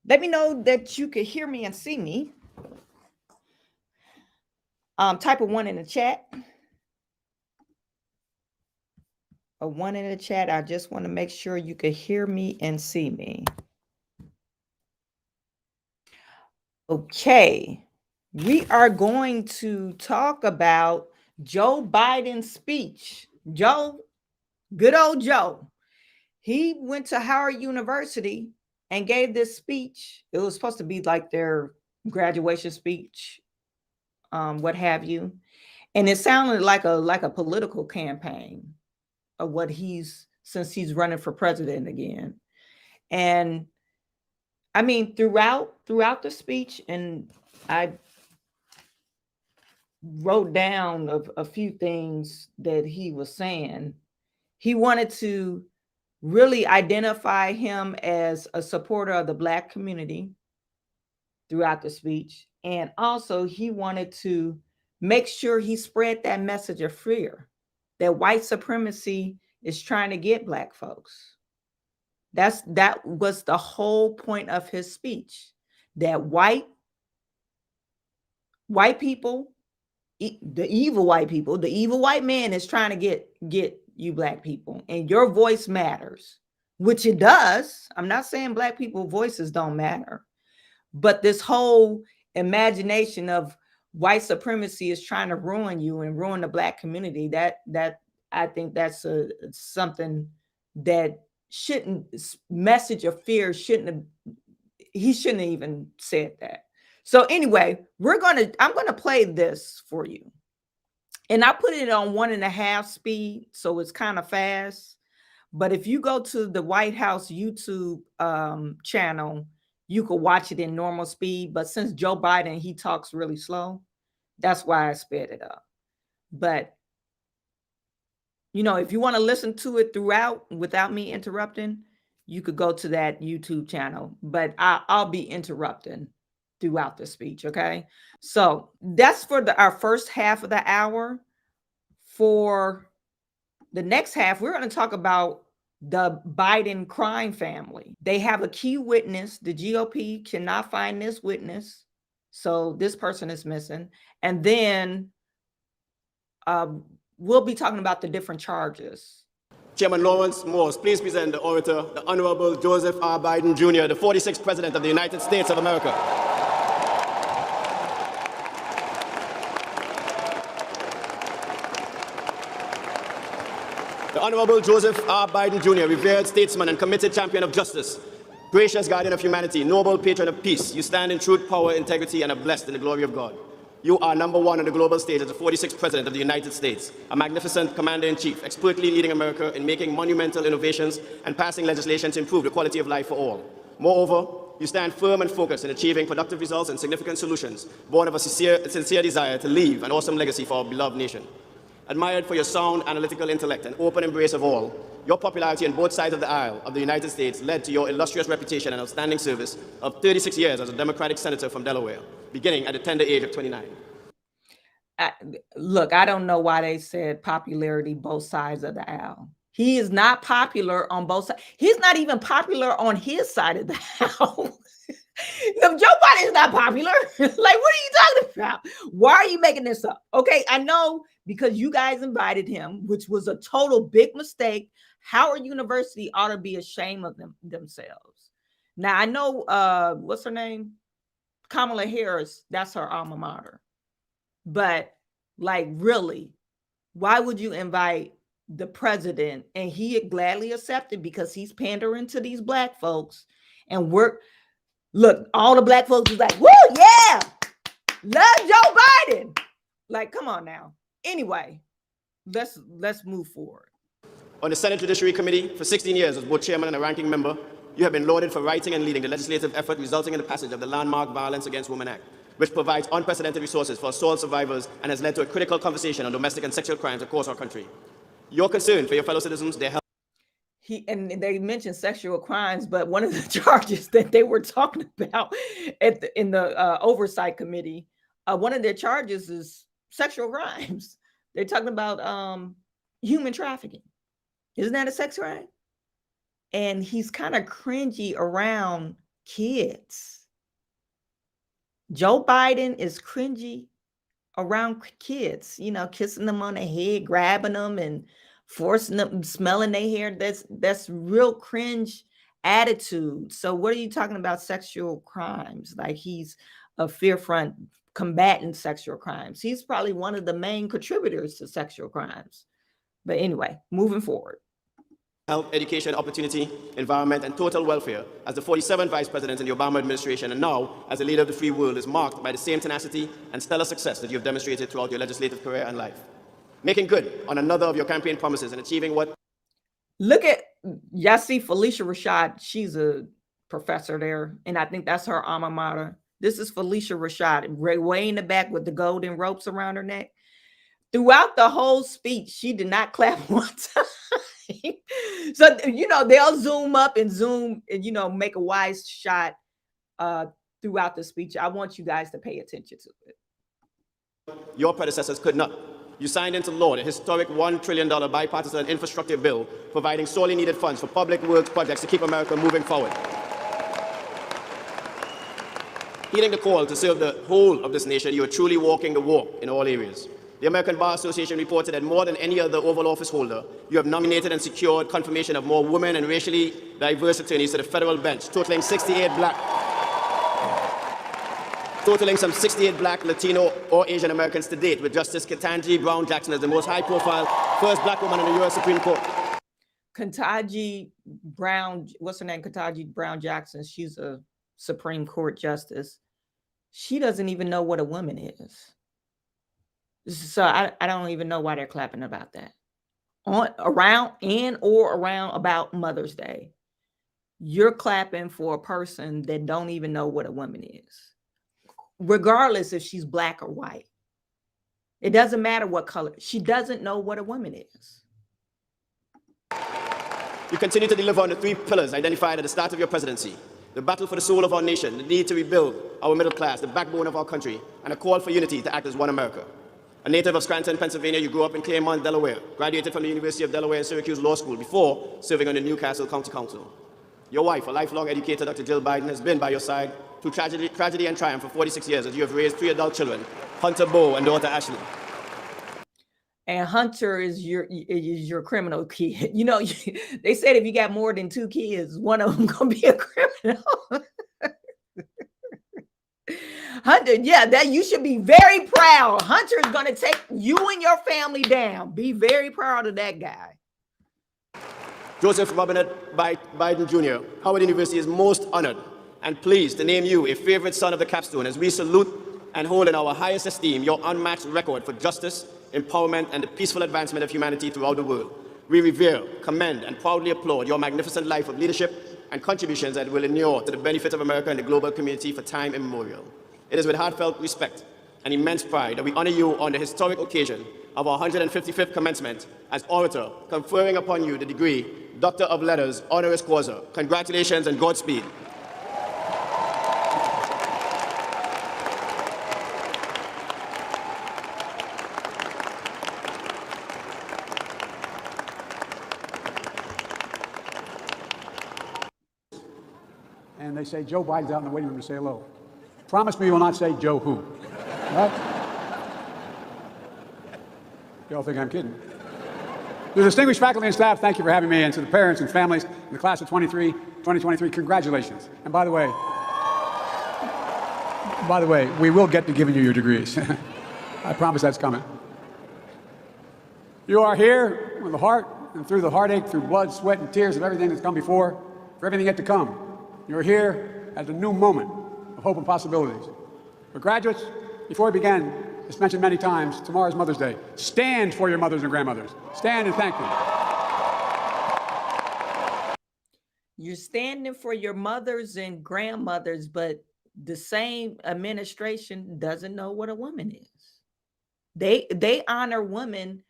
Let me know that you can hear me and see me. Type a one in the chat. A one in the chat. I just want to make sure you can hear me and see me. Okay. We are going to talk about Joe Biden's speech. Joe, good old Joe. He went to Howard University and gave this speech. It was supposed to be like their graduation speech, what have you. And it sounded like a political campaign of what since he's running for president again. And I mean, throughout the speech, and I wrote down a few things that he was saying. He wanted to really identify him as a supporter of the Black community throughout the speech. And also, he wanted to make sure he spread that message of fear that white supremacy is trying to get Black folks. That was the whole point of his speech, that white people, the evil white man is trying to get you Black people, and your voice matters, which it does. I'm not saying Black people voices don't matter, but this whole imagination of white supremacy is trying to ruin you and ruin the Black community, that I think that's something that shouldn't, message of fear he shouldn't have even said that. So anyway, I'm gonna play this for you. And I put it on 1.5 speed, so it's kind of fast. But if you go to the White House YouTube channel, you could watch it in normal speed. But since Joe Biden, he talks really slow, that's why I sped it up. But, if you want to listen to it throughout without me interrupting, you could go to that YouTube channel. But I'll be interrupting throughout the speech, okay? So that's for our first half of the hour. For the next half, we're going to talk about the Biden crime family. They have a key witness. The GOP cannot find this witness, so this person is missing. And then we'll be talking about the different charges. Chairman Lawrence Morse, please present the orator, the Honorable Joseph R. Biden Jr., the 46th President of the United States of America. The Honorable Joseph R. Biden Jr., revered statesman and committed champion of justice, gracious guardian of humanity, noble patron of peace. You stand in truth, power, integrity, and are blessed in the glory of God. You are number one on the global stage as the 46th President of the United States, a magnificent commander-in-chief, expertly leading America in making monumental innovations and passing legislation to improve the quality of life for all. Moreover, you stand firm and focused in achieving productive results and significant solutions, born of a sincere desire to leave an awesome legacy for our beloved nation. Admired for your sound analytical intellect and open embrace of all, your popularity on both sides of the aisle of the United States led to your illustrious reputation and outstanding service of 36 years as a Democratic senator from Delaware, beginning at the tender age of 29. Look, I don't know why they said popularity both sides of the aisle. He is not popular on both sides. He's not even popular on his side of the aisle. Joe Biden is not popular. Like, what are you talking about? Why are you making this up? Okay, I know because you guys invited him, which was a total big mistake. Howard University ought to be ashamed of themselves. Now, I know, what's her name? Kamala Harris, that's her alma mater. But, like, really, why would you invite the president? And he gladly accepted because he's pandering to these Black folks. And look, all the Black folks is like, woo, yeah, love Joe Biden. Like, come on now. Anyway, let's move forward. On the Senate Judiciary Committee, for 16 years as both chairman and a ranking member, you have been lauded for writing and leading the legislative effort resulting in the passage of the landmark Violence Against Women Act, which provides unprecedented resources for assault survivors and has led to a critical conversation on domestic and sexual crimes across our country. Your concern for your fellow citizens, their health. And they mentioned sexual crimes, but one of the charges that they were talking about in the oversight committee, one of their charges is sexual crimes. They're talking about human trafficking. Isn't that a sex crime? And he's kind of cringy around kids. Joe Biden is cringy around kids, kissing them on the head, grabbing them and forcing them, smelling their hair. That's real cringe attitude. So what are you talking about sexual crimes? Like he's a fear front combating sexual crimes. He's probably one of the main contributors to sexual crimes. But anyway, moving forward. Health, education, opportunity, environment, and total welfare as the 47th Vice President in the Obama administration and now as a leader of the free world is marked by the same tenacity and stellar success that you have demonstrated throughout your legislative career and life. Making good on another of your campaign promises and achieving what... Look at, y'all see Felicia Rashad. She's a professor there, and I think that's her alma mater. This is Felicia Rashad, way in the back with the golden ropes around her neck. Throughout the whole speech, she did not clap one time. So, they'll zoom up and zoom and, make a wise shot throughout the speech. I want you guys to pay attention to it. Your predecessors could not. You signed into law the historic $1 trillion bipartisan infrastructure bill, providing sorely needed funds for public works projects to keep America moving forward. Heeding the call to serve the whole of this nation, you are truly walking the walk in all areas. The American Bar Association reported that more than any other Oval Office holder, you have nominated and secured confirmation of more women and racially diverse attorneys to the federal bench, totaling some 68 black, Latino, or Asian Americans to date, with Justice Ketanji Brown Jackson as the most high-profile first black woman in the U.S. Supreme Court. Ketanji Brown, what's her name? Ketanji Brown Jackson. She's a Supreme Court justice. She doesn't even know what a woman is. So I don't even know why they're clapping about that. Around about Mother's Day, you're clapping for a person that don't even know what a woman is, regardless if she's black or white. It doesn't matter what color. She doesn't know what a woman is. You continue to deliver on the three pillars identified at the start of your presidency: the battle for the soul of our nation, the need to rebuild our middle class, the backbone of our country, and a call for unity to act as one America. A native of Scranton, Pennsylvania, you grew up in Claremont, Delaware, graduated from the University of Delaware and Syracuse Law School before serving on the Newcastle County Council. Your wife, a lifelong educator, Dr. Jill Biden, has been by your side through tragedy and triumph for 46 years as you have raised 3 adult children, Hunter, Bo, and daughter Ashley. And Hunter is your criminal kid. They said if you got more than 2 kids, one of them gonna be a criminal. Hunter, yeah, that you should be very proud. Hunter is going to take you and your family down. Be very proud of that guy. Joseph Robinette Biden Jr., Howard University is most honored and pleased to name you a favorite son of the capstone as we salute and hold in our highest esteem your unmatched record for justice, empowerment, and the peaceful advancement of humanity throughout the world. We revere, commend, and proudly applaud your magnificent life of leadership and contributions that will inure to the benefit of America and the global community for time immemorial. It is with heartfelt respect and immense pride that we honor you on the historic occasion of our 155th commencement as orator, conferring upon you the degree Doctor of Letters, honoris causa. Congratulations and Godspeed. And they say Joe Biden's out in the waiting room to say hello. Promise me you will not say Joe who. Right? Y'all think I'm kidding. To the distinguished faculty and staff, thank you for having me, and to the parents and families in the class of 2023, congratulations. And by the way, we will get to giving you your degrees. I promise that's coming. You are here with the heart and through the heartache, through blood, sweat, and tears of everything that's come before, for everything yet to come. You're here at a new moment of hope and possibilities. For graduates, before we begin, as mentioned many times, tomorrow's Mother's Day. Stand for your mothers and grandmothers. Stand and thank them. You're standing for your mothers and grandmothers, but the same administration doesn't know what a woman is. They honor women,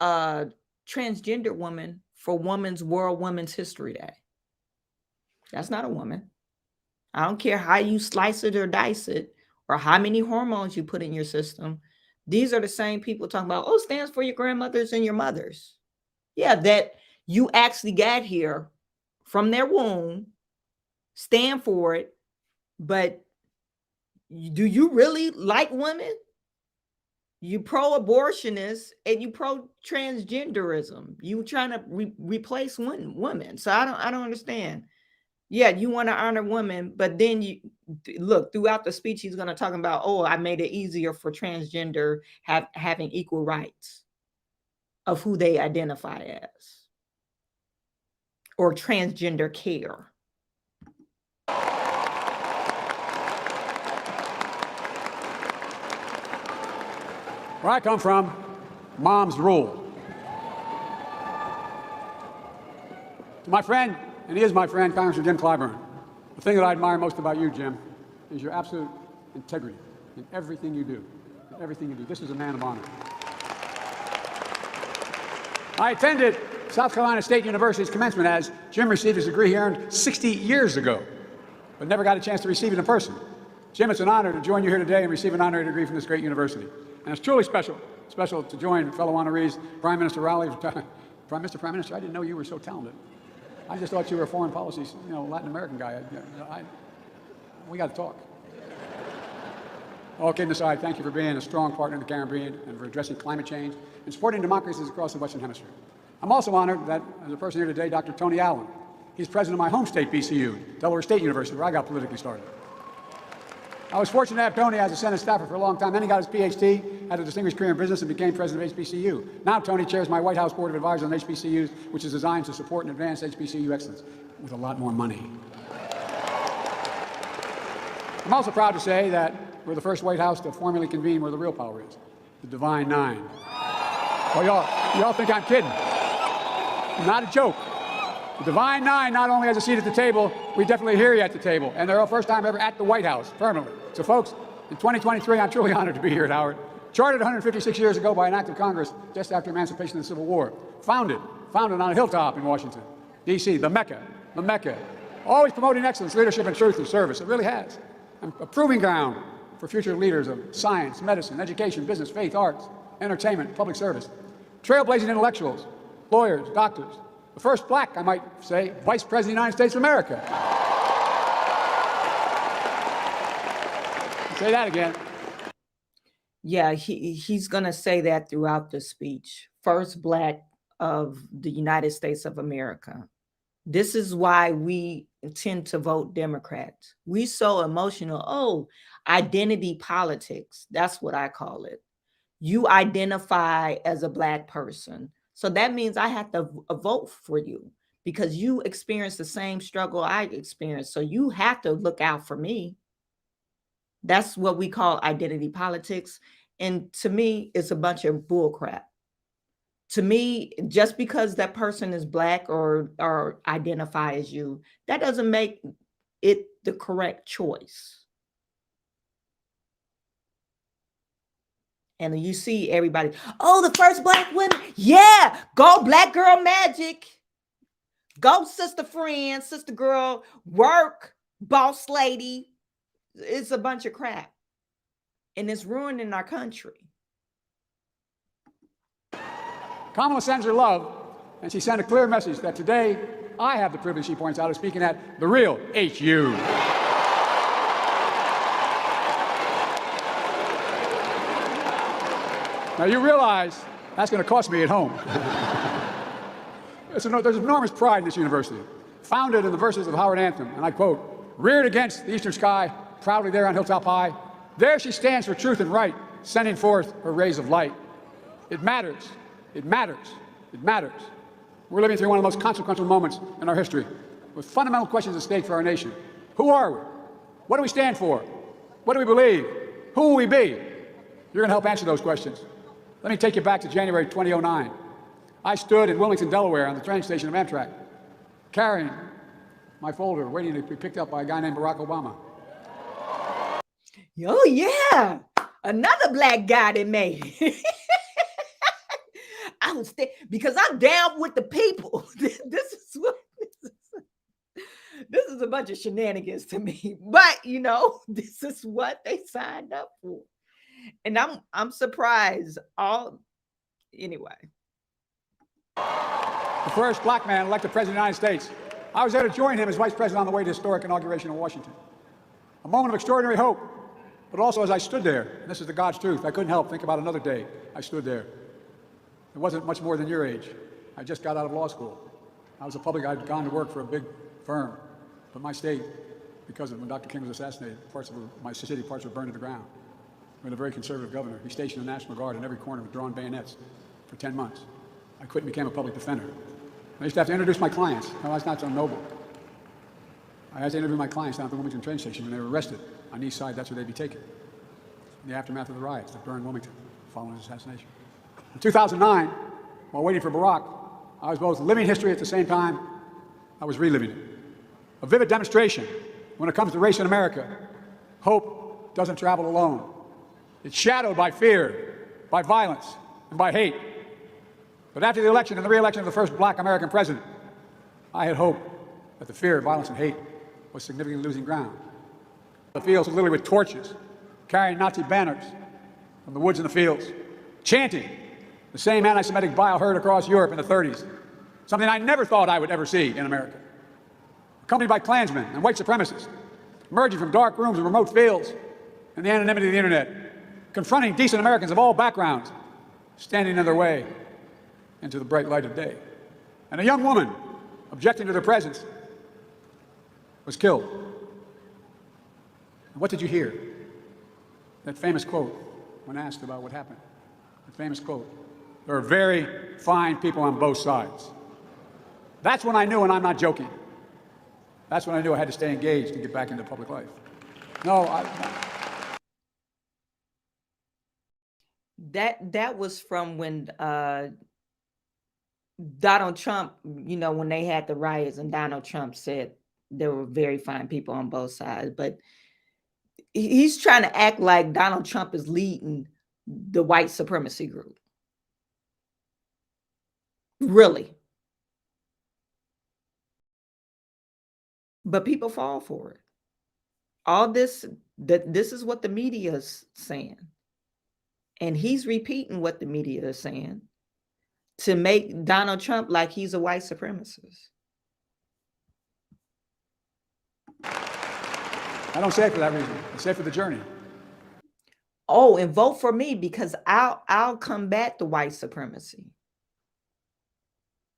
transgender women, for World Women's History Day. That's not a woman. I don't care how you slice it or dice it, or how many hormones you put in your system. These are the same people talking about, oh, stands for your grandmothers and your mothers. Yeah, that you actually got here from their womb, stand for it, But do you really like women? You pro-abortionist and you pro-transgenderism. You trying to replace women. So I don't understand. Yeah, you want to honor women, but then you look throughout the speech, he's going to talk about, oh, I made it easier for transgender having equal rights of who they identify as, or transgender care. Where I come from, moms rule. To my friend, and he is my friend, Congressman Jim Clyburn, the thing that I admire most about you, Jim, is your absolute integrity in everything you do. In everything you do. This is a man of honor. I attended South Carolina State University's commencement as Jim received his degree he earned 60 years ago, but never got a chance to receive it in person. Jim, it's an honor to join you here today and receive an honorary degree from this great university. And it's truly special to join fellow honorees, Prime Minister Rowley. Prime Minister, I didn't know you were so talented. I just thought you were a foreign policy, Latin American guy. We got to talk. All kidding aside, thank you for being a strong partner in the Caribbean and for addressing climate change and supporting democracies across the Western Hemisphere. I'm also honored that, as a person here today, Dr. Tony Allen. He's president of my home state, BCU, Delaware State University, where I got politically started. I was fortunate to have Tony as a Senate staffer for a long time. Then he got his PhD, had a distinguished career in business, and became president of HBCU. Now Tony chairs my White House Board of Advisors on HBCUs, which is designed to support and advance HBCU excellence with a lot more money. I'm also proud to say that we're the first White House to formally convene where the real power is, the Divine Nine. Well, y'all think I'm kidding. Not a joke. The Divine Nine not only has a seat at the table, we definitely hear you at the table. And they're our first time ever at the White House, permanently. So folks, in 2023, I'm truly honored to be here at Howard. Chartered 156 years ago by an act of Congress just after emancipation of the Civil War. Founded on a hilltop in Washington, D.C., the Mecca. Always promoting excellence, leadership, and truth and service. It really has. And a proving ground for future leaders of science, medicine, education, business, faith, arts, entertainment, public service. Trailblazing intellectuals, lawyers, doctors. The first black, I might say, Vice President of the United States of America. I'll say that again. Yeah, he's going to say that throughout the speech. First black of the United States of America. This is why we tend to vote Democrats. We so emotional. Oh, identity politics. That's what I call it. You identify as a black person. So that means I have to vote for you because you experience the same struggle I experienced. So you have to look out for me. That's what we call identity politics. And to me, it's a bunch of bullcrap. To me, just because that person is black or identify as you, that doesn't make it the correct choice. And you see everybody, oh, the first black women. Yeah, go Black Girl Magic. Go sister friend, sister girl, work, boss lady. It's a bunch of crap. And it's ruining our country. Kamala sends her love, and she sent a clear message that today I have the privilege, she points out, of speaking at the real HU. Now you realize that's going to cost me at home. There's enormous pride in this university. Founded in the verses of Howard Anthem, and I quote, reared against the eastern sky, proudly there on hilltop high, there she stands for truth and right, sending forth her rays of light. It matters. It matters. It matters. We're living through one of the most consequential moments in our history, with fundamental questions at stake for our nation. Who are we? What do we stand for? What do we believe? Who will we be? You're going to help answer those questions. Let me take you back to January 2009. I stood in Wilmington, Delaware, on the train station of Amtrak, carrying my folder, waiting to be picked up by a guy named Barack Obama. Oh, yeah. Another black guy that made it. I would stay because I'm down with the people. This is a bunch of shenanigans to me. But this is what they signed up for. And I'm surprised. Anyway. The first black man elected president of the United States. I was there to join him as vice president on the way to historic inauguration in Washington. A moment of extraordinary hope. But also as I stood there, and this is the God's truth, I couldn't help think about another day I stood there. It wasn't much more than your age. I just got out of law school. I'd gone to work for a big firm, but my state, because of when Dr. King was assassinated, my city parts were burned to the ground. We had a very conservative governor. He stationed the National Guard in every corner with drawn bayonets for 10 months. I quit and became a public defender. I used to have to introduce my clients. No, that's not so noble. I had to interview my clients down at the Wilmington train station when they were arrested. On the east side, that's where they'd be taken. In the aftermath of the riots that burned Wilmington following his assassination. In 2009, while waiting for Barack, I was both living history at the same time I was reliving it. A vivid demonstration when it comes to race in America. Hope doesn't travel alone. It's shadowed by fear, by violence, and by hate. But after the election and the re-election of the first black American president, I had hope that the fear, violence, and hate was significantly losing ground. The fields literally with torches, carrying Nazi banners from the woods and the fields, chanting the same anti-Semitic bile heard across Europe in the 30s, something I never thought I would ever see in America. Accompanied by Klansmen and white supremacists, emerging from dark rooms and remote fields and the anonymity of the internet, confronting decent Americans of all backgrounds, standing in their way into the bright light of day. And a young woman, objecting to their presence, was killed. And what did you hear? That famous quote when asked about what happened. The famous quote, "There are very fine people on both sides." That's when I knew, and I'm not joking, that's when I knew I had to stay engaged and get back into public life. That was from when Donald Trump, when they had the riots, and Donald Trump said there were very fine people on both sides. But he's trying to act like Donald Trump is leading the white supremacy group. Really. But people fall for it. All this, this is what the media is saying. And he's repeating what the media is saying to make Donald Trump like he's a white supremacist. I don't say it for that reason. I say it for the journey. Oh, and vote for me because I'll combat the white supremacy.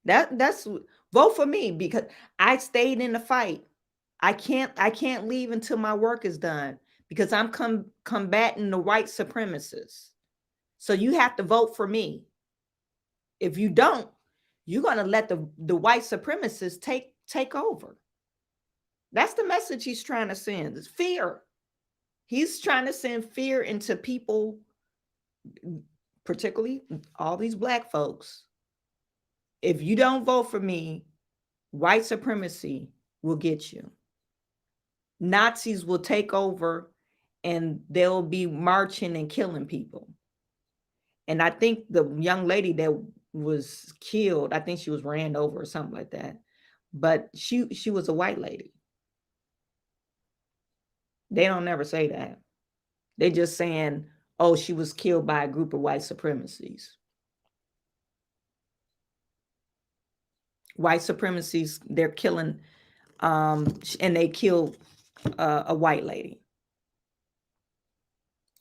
That's vote for me because I stayed in the fight. I can't leave until my work is done because I'm combating the white supremacists. So you have to vote for me. If you don't, you're going to let the white supremacists take over. That's the message he's trying to send. It's fear. He's trying to send fear into people, particularly all these black folks. If you don't vote for me, white supremacy will get you. Nazis will take over and they'll be marching and killing people. And I think the young lady that was killed, I think she was ran over or something like that. But she was a white lady. They don't never say that. They just saying, oh, she was killed by a group of white supremacies. White supremacies, they're killing, and they killed a white lady.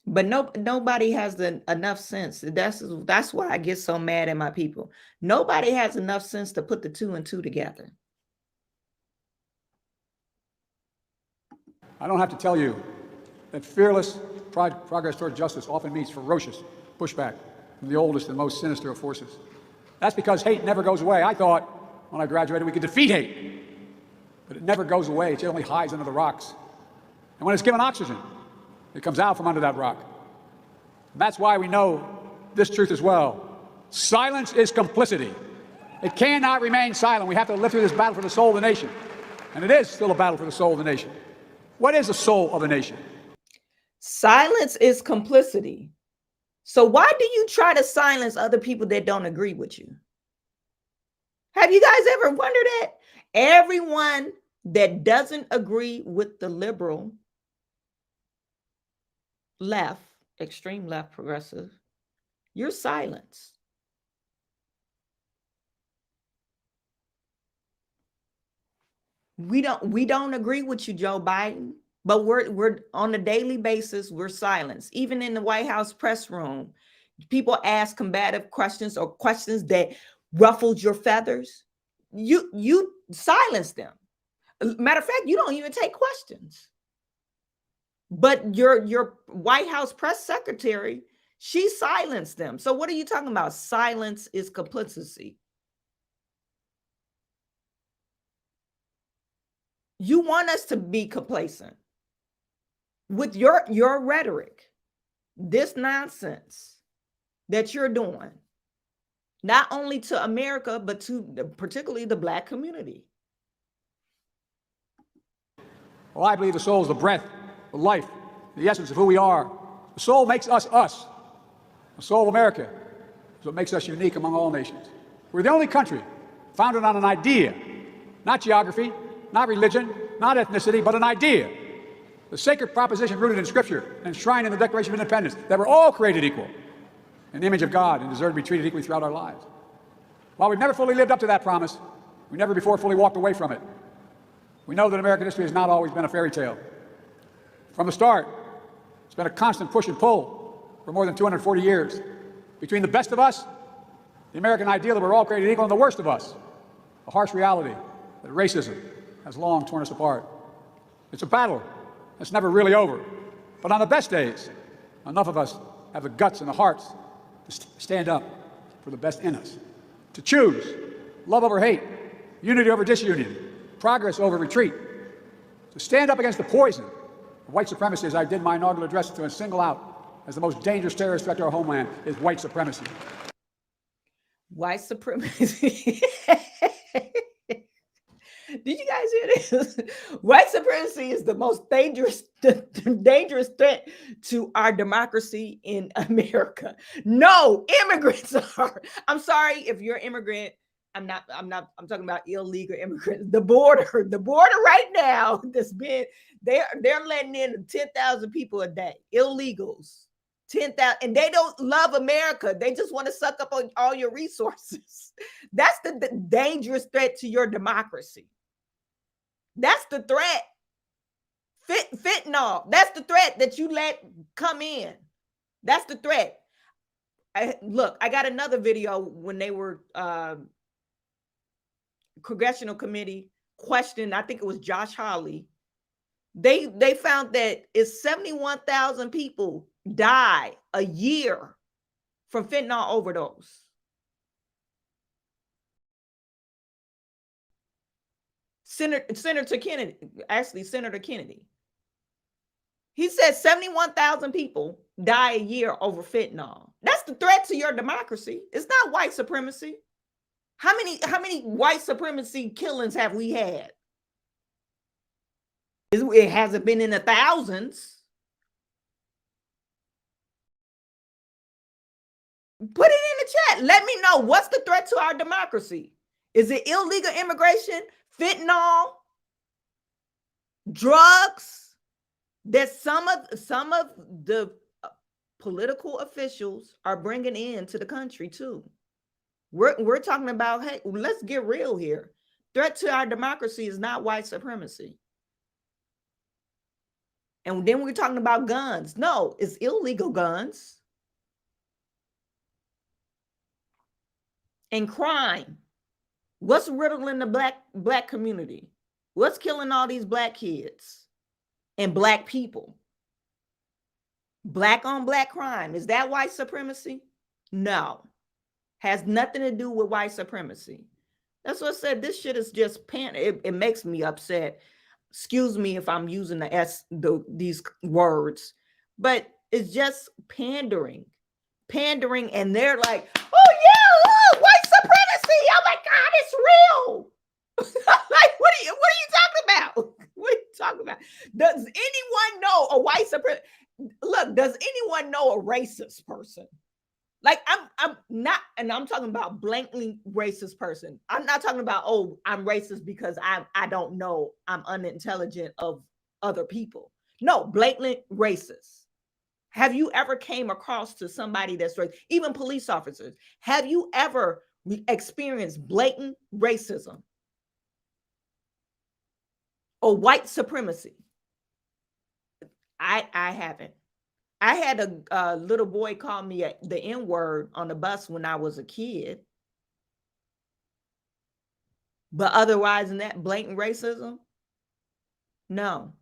But nobody has enough sense. That's why I get so mad at my people. Nobody has enough sense to put the two and two together. I don't have to tell you that fearless progress toward justice often meets ferocious pushback from the oldest and most sinister of forces. That's because hate never goes away. I thought when I graduated we could defeat hate, but it never goes away. It only hides under the rocks. And when it's given oxygen, it comes out from under that rock. And that's why we know this truth as well. Silence is complicity. It cannot remain silent. We have to live through this battle for the soul of the nation. And it is still a battle for the soul of the nation. What is the soul of a nation? Silence is complicity. So why do you try to silence other people that don't agree with you? Have you guys ever wondered that? Everyone that doesn't agree with the liberal left, extreme left, progressive, you're silenced. We don't agree with you, Joe Biden. But we're on a daily basis, we're silenced. Even in the White House press room, people ask combative questions or questions that ruffled your feathers. You silence them. Matter of fact, you don't even take questions. But your White House press secretary, she silenced them. So what are you talking about? Silence is complicity. You want us to be complacent with your rhetoric, this nonsense that you're doing, not only to America, but to particularly the Black community. Well, I believe the soul is the breath, the life, the essence of who we are. The soul makes us us. The soul of America is what makes us unique among all nations. We're the only country founded on an idea, not geography, not religion, not ethnicity, but an idea. The sacred proposition rooted in Scripture and enshrined in the Declaration of Independence that we're all created equal in the image of God and deserve to be treated equally throughout our lives. While we've never fully lived up to that promise, we never before fully walked away from it. We know that American history has not always been a fairy tale. From the start, it's been a constant push and pull for more than 240 years between the best of us, the American ideal that we're all created equal, and the worst of us, the harsh reality that racism has long torn us apart. It's a battle that's never really over. But on the best days, enough of us have the guts and the hearts to stand up for the best in us, to choose love over hate, unity over disunity, progress over retreat, to stand up against the poison of white supremacy, as I did my inaugural address, to single out as the most dangerous terrorist threat to our homeland is white supremacy. White supremacy. Did you guys hear this? White supremacy is the most dangerous threat to our democracy in America. No, immigrants are. I'm sorry if you're an immigrant. I'm talking about illegal immigrants. The border right now, they're letting in 10,000 people a day, illegals. 10,000, and they don't love America. They just want to suck up on all your resources. That's the dangerous threat to your democracy. That's the threat. Fentanyl. That's the threat that you let come in. That's the threat. Look, I got another video when they were congressional committee questioned, I think it was Josh Hawley. They found that it's 71,000 people die a year from fentanyl overdose. Senator Kennedy, he said 71,000 people die a year over fentanyl. That's the threat to your democracy. It's not white supremacy. How many white supremacy killings have we had? It hasn't been in the thousands. Put it in the chat. Let me know, what's the threat to our democracy? Is it illegal immigration, fentanyl, drugs that some of the political officials are bringing into the country too? We're talking about, hey, let's get real here. Threat to our democracy is not white supremacy. And then we're talking about guns. No, it's illegal guns. And crime. What's riddling the black community? What's killing all these black kids and black people? Black on black crime. Is that white supremacy? No. Has nothing to do with white supremacy. That's what I said. This shit is just it makes me upset. Excuse me if I'm using these words, but it's just pandering, and they're like, "Oh yeah, look, white supremacy! Oh my God, it's real!" Like, what are you talking about? What are you talking about? Does anyone know a white supremacist? Look, does anyone know a racist person? Like, I'm not, and I'm talking about blatantly racist person. I'm not talking about, oh, I'm racist because I don't know, I'm unintelligent of other people. No, blatant racist. Have you ever came across to somebody that's racist? Even police officers. Have you ever experienced blatant racism or white supremacy? I haven't. I had a little boy call me the N-word on the bus when I was a kid. But otherwise than that, blatant racism? No.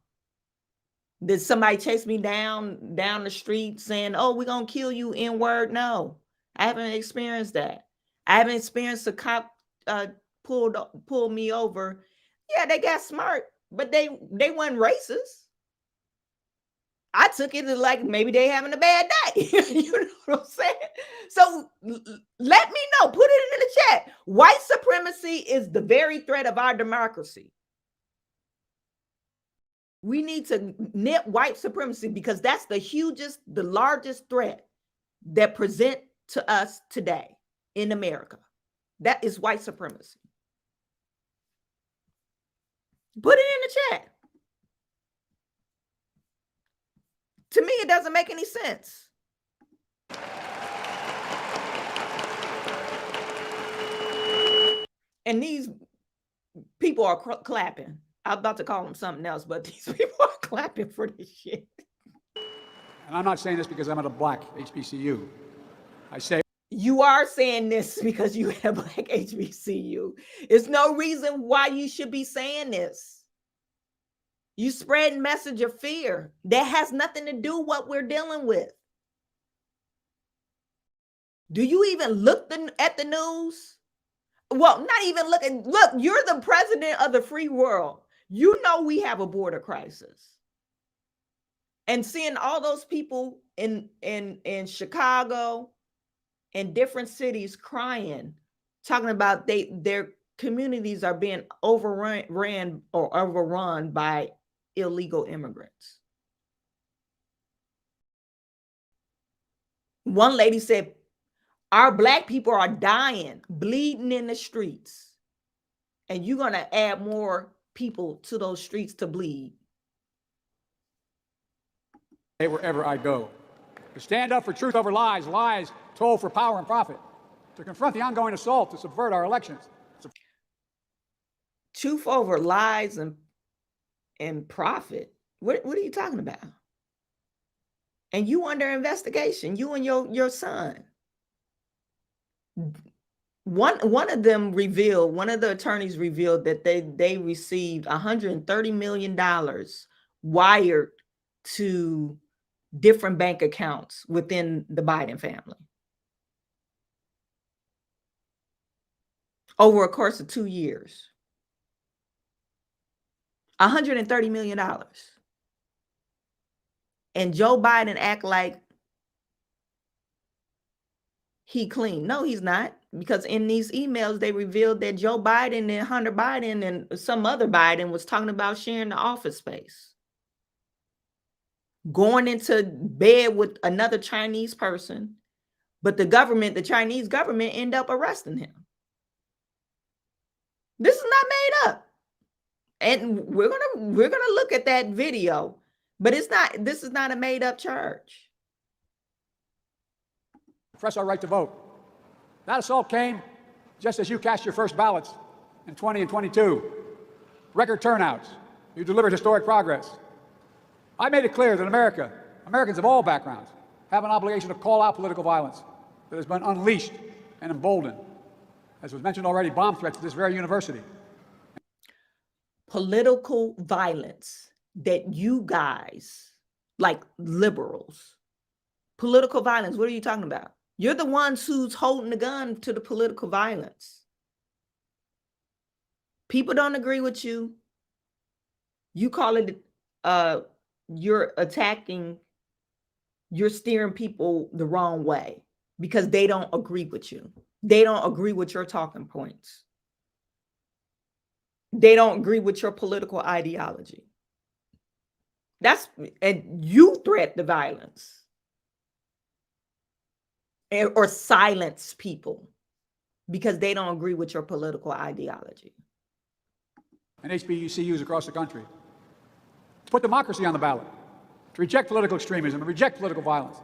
Did somebody chase me down the street saying, "Oh, we're gonna kill you, N-word"? No, I haven't experienced that. I haven't experienced a cop pull me over. Yeah, they got smart, but they weren't racist. I took it as like maybe they having a bad day. You know what I'm saying? So let me know. Put it in the chat. White supremacy is the very threat of our democracy. We need to nip white supremacy because that's the largest threat that present to us today in America. That is white supremacy. Put it in the chat. To me, it doesn't make any sense. And these people are clapping. I was about to call them something else, but these people are clapping for this shit. And I'm not saying this because I'm at a black HBCU. I say you are saying this because you have black HBCU. There's no reason why you should be saying this. You spread message of fear that has nothing to do with what we're dealing with. Do you even look at the news? Well, not even looking. Look, you're the president of the free world. You know we have a border crisis. And seeing all those people in Chicago and different cities crying, talking about their communities are being overrun by illegal immigrants. One lady said, our black people are dying, bleeding in the streets. And you're going to add more people to those streets to bleed. Wherever I go, to stand up for truth over lies, lies told for power and profit, to confront the ongoing assault to subvert our elections. Truth over lies and profit. What are you talking about? And you under investigation, you and your son. One of them revealed, one of the attorneys revealed that they received $130 million wired to different bank accounts within the Biden family over a course of 2 years. $130 million. And Joe Biden act like he clean. No, he's not. Because in these emails, they revealed that Joe Biden and Hunter Biden and some other Biden was talking about sharing the office space. Going into bed with another Chinese person. But the Chinese government, end up arresting him. This is not made up. And we're gonna look at that video, but this is not a made up charge. Press our right to vote. That assault came just as you cast your first ballots in 20 and 22. Record turnouts. You delivered historic progress. I made it clear that Americans of all backgrounds, have an obligation to call out political violence that has been unleashed and emboldened. As was mentioned already, bomb threats at this very university. Political violence that you guys, like liberals, political violence, what are you talking about? You're the ones who's holding the gun to the political violence. People don't agree with you. You call it, you're attacking, you're steering people the wrong way because they don't agree with you. They don't agree with your talking points. They don't agree with your political ideology. And you threat the violence. Or silence people because they don't agree with your political ideology. And HBCUs across the country. To put democracy on the ballot, to reject political extremism and reject political violence,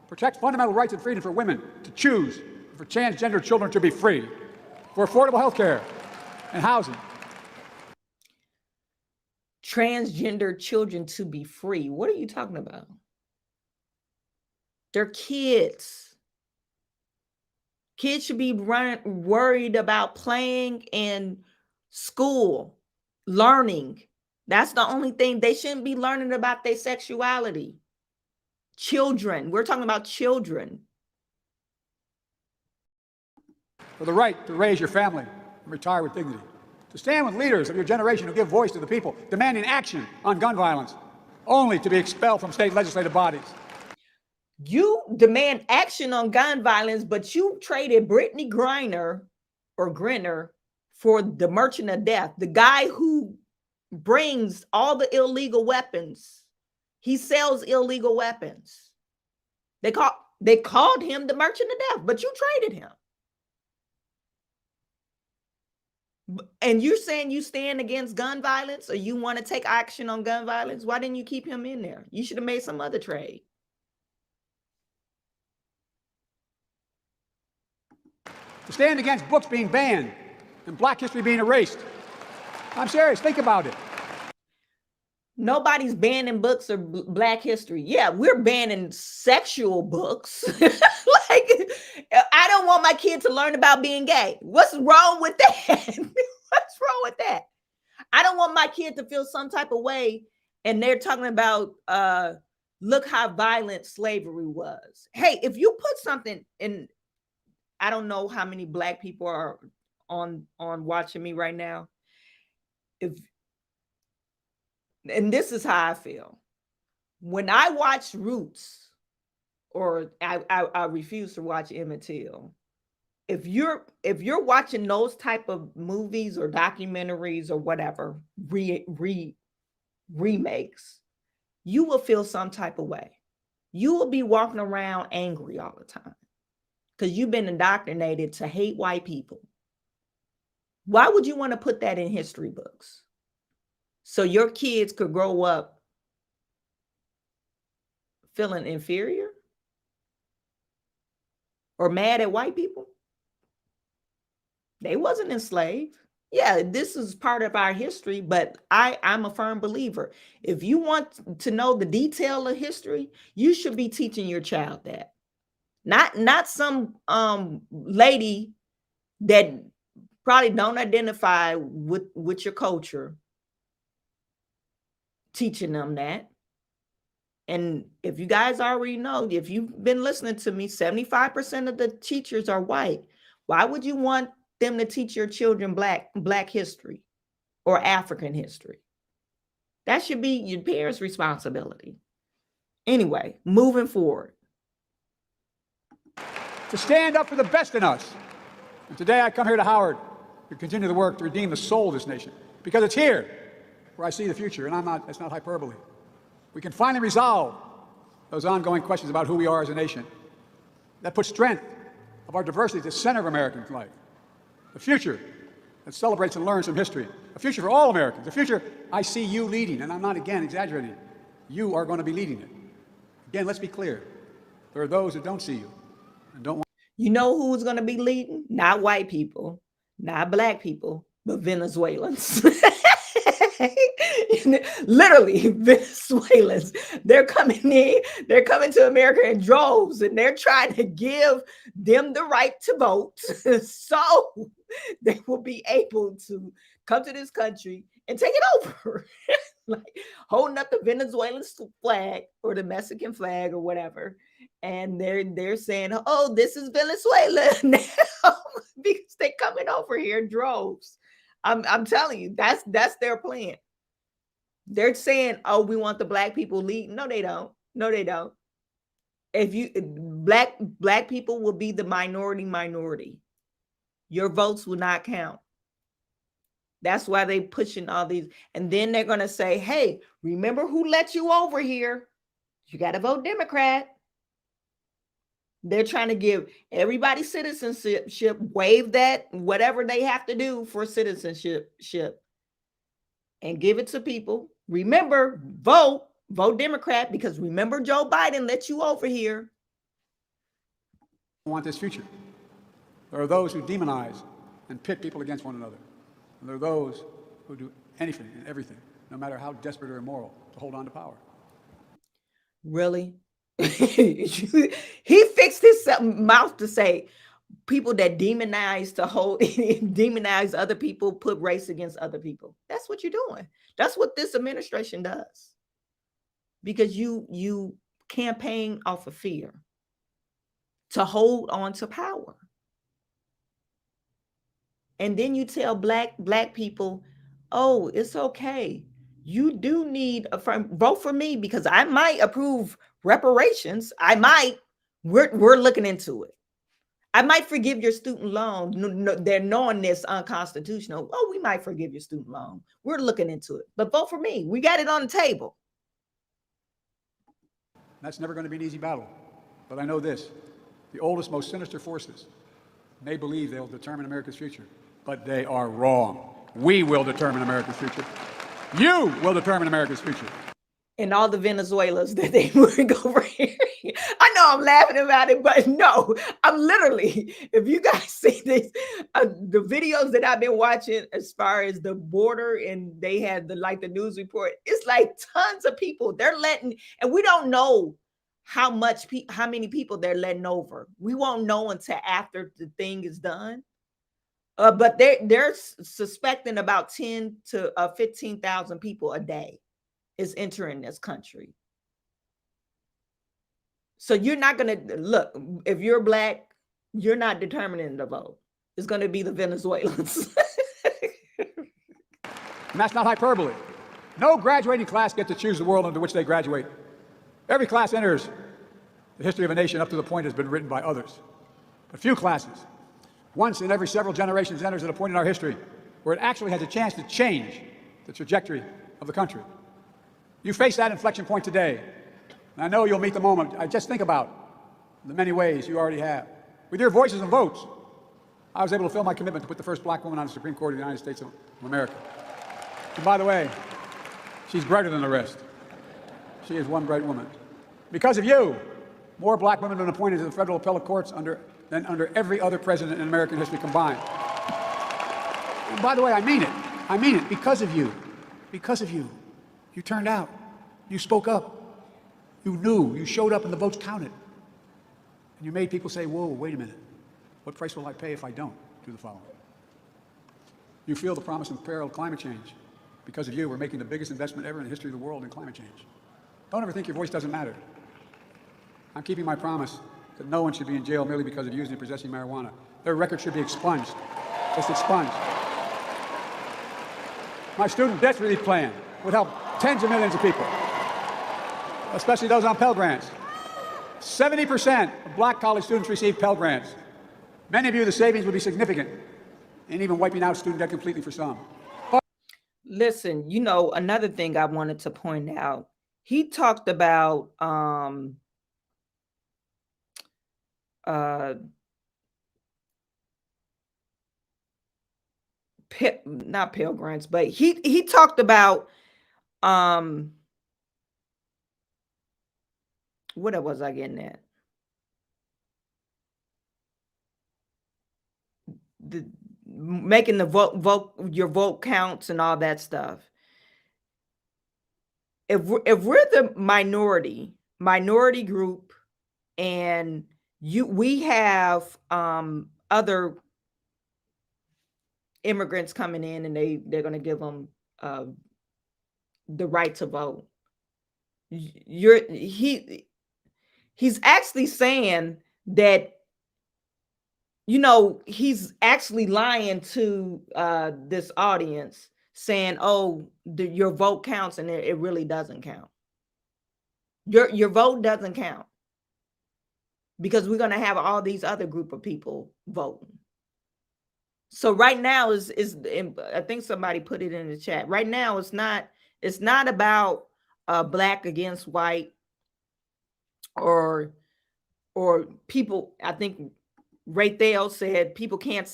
protect fundamental rights and freedom for women to choose, for transgender children to be free, for affordable health care and housing. transgender children to be free. What are you talking about? They're kids. Kids should be worried about playing in school, learning. That's the only thing. They shouldn't be learning about their sexuality. Children. We're talking about children. For the right to raise your family and retire with dignity. To stand with leaders of your generation who give voice to the people, demanding action on gun violence, only to be expelled from state legislative bodies. You demand action on gun violence, but you traded Brittany Griner or Grinner for the merchant of death, the guy who brings all the illegal weapons. He sells illegal weapons. They called him the merchant of death, but you traded him. And you're saying you stand against gun violence, or you want to take action on gun violence? Why didn't you keep him in there? You should have made some other trade. To stand against books being banned and Black history being erased. I'm serious. Think about it. Nobody's banning books or Black history. Yeah, we're banning sexual books. Like, I don't want my kid to learn about being gay. What's wrong with that? What's wrong with that? I don't want my kid to feel some type of way. And they're talking about, look how violent slavery was. Hey, if you put something in, I don't know how many Black people are on watching me right now. And this is how I feel. When I watch Roots, or I refuse to watch Emmett Till, if you're watching those type of movies or documentaries or whatever, remakes, you will feel some type of way. You will be walking around angry all the time because you've been indoctrinated to hate white people. Why would you want to put that in history books? So your kids could grow up feeling inferior or mad at white people? They wasn't enslaved. Yeah, this is part of our history, but I'm a firm believer. If you want to know the detail of history, you should be teaching your child that. Not some lady that probably don't identify with your culture teaching them that. And if you guys already know, if you've been listening to me, 75% of the teachers are white. Why would you want them to teach your children black history or African history? That should be your parents' responsibility. Anyway, moving forward. To stand up for the best in us. And today I come here to Howard to continue the work to redeem the soul of this nation, because it's here where I see the future, and that's not hyperbole. We can finally resolve those ongoing questions about who we are as a nation. That puts strength of our diversity at the center of American life. A future that celebrates and learns from history. A future for all Americans. A future I see you leading, and I'm not, again, exaggerating. You are going to be leading it. Again, let's be clear. There are those that don't see you and don't want. You know who's going to be leading? Not white people, not Black people, but Venezuelans. Literally Venezuelans. They're coming to America in droves, and they're trying to give them the right to vote so they will be able to come to this country and take it over. Like holding up the Venezuelan flag or the Mexican flag or whatever, and they're saying, oh, this is Venezuela now, because they're coming over here in droves. I'm telling you, that's their plan. They're saying, oh, we want the Black people lead. No, they don't. No, they don't. If you black people will be the minority. Your votes will not count. That's why they pushing all these. And then they're going to say, hey, remember who let you over here? You got to vote Democrat. They're trying to give everybody citizenship, waive that, whatever they have to do for citizenship, and give it to people. Remember, vote Democrat, because remember Joe Biden let you over here. Want this future. There are those who demonize and pit people against one another. And there are those who do anything and everything no matter how desperate or immoral, to hold on to power. Really? He fixed his mouth to say people that demonize to hold demonize other people, put race against other people. That's what you're doing. That's what this administration does. Because you campaign off of fear to hold on to power. And then you tell black people, oh, it's okay. You do need a vote for me because I might approve reparations. I might. We're looking into it. I might forgive your student loan. No, they're knowing this unconstitutional. Oh, we might forgive your student loan. We're looking into it. But vote for me. We got it on the table. That's never going to be an easy battle. But I know this. The oldest, most sinister forces may believe they'll determine America's future, but they are wrong. We will determine America's future. You will determine America's future. And all the Venezuelans that they bring over here. I know I'm laughing about it, but no, I'm literally, if you guys see this, the videos that I've been watching as far as the border, and they had the news report, it's like tons of people they're letting, and we don't know how many people they're letting over. We won't know until after the thing is done. But they're suspecting about 10 to 15,000 people a day is entering this country. So you're not going to look, if you're black, you're not determining the vote. It's going to be the Venezuelans. And that's not hyperbole. No graduating class gets to choose the world into which they graduate. Every class enters the history of a nation up to the point has been written by others. But few classes, once in every several generations, enters at a point in our history where it actually has a chance to change the trajectory of the country. You face that inflection point today, and I know you'll meet the moment. I just think about the many ways you already have. With your voices and votes, I was able to fulfill my commitment to put the first black woman on the Supreme Court of the United States of America. And by the way, she's brighter than the rest. She is one bright woman. Because of you, more black women have been appointed to the federal appellate courts than under every other president in American history combined. And by the way, I mean it. I mean it because of you. Because of you. You turned out. You spoke up. You knew. You showed up and the votes counted. And you made people say, whoa, wait a minute. What price will I pay if I don't do the following? You feel the promise and peril of climate change. Because of you, we're making the biggest investment ever in the history of the world in climate change. Don't ever think your voice doesn't matter. I'm keeping my promise that no one should be in jail merely because of using and possessing marijuana. Their record should be expunged. Just expunged. My student debt relief plan would help tens of millions of people, especially those on Pell Grants. 70% of black college students receive Pell Grants. Many of you, the savings would be significant, and even wiping out student debt completely for some. Listen, another thing I wanted to point out, he talked about not Pell Grants, but he talked about what was I getting at? Making the your vote counts and all that stuff. If we're the minority group, and we have other immigrants coming in, and they're going to give them the right to vote. He's actually saying that, he's actually lying to this audience, saying, oh, your vote counts, and it really doesn't count. Your vote doesn't count, because we're going to have all these other group of people voting. So right now is I think somebody put it in the chat. Right now it's not about black against white or people. I think Raythel said people can't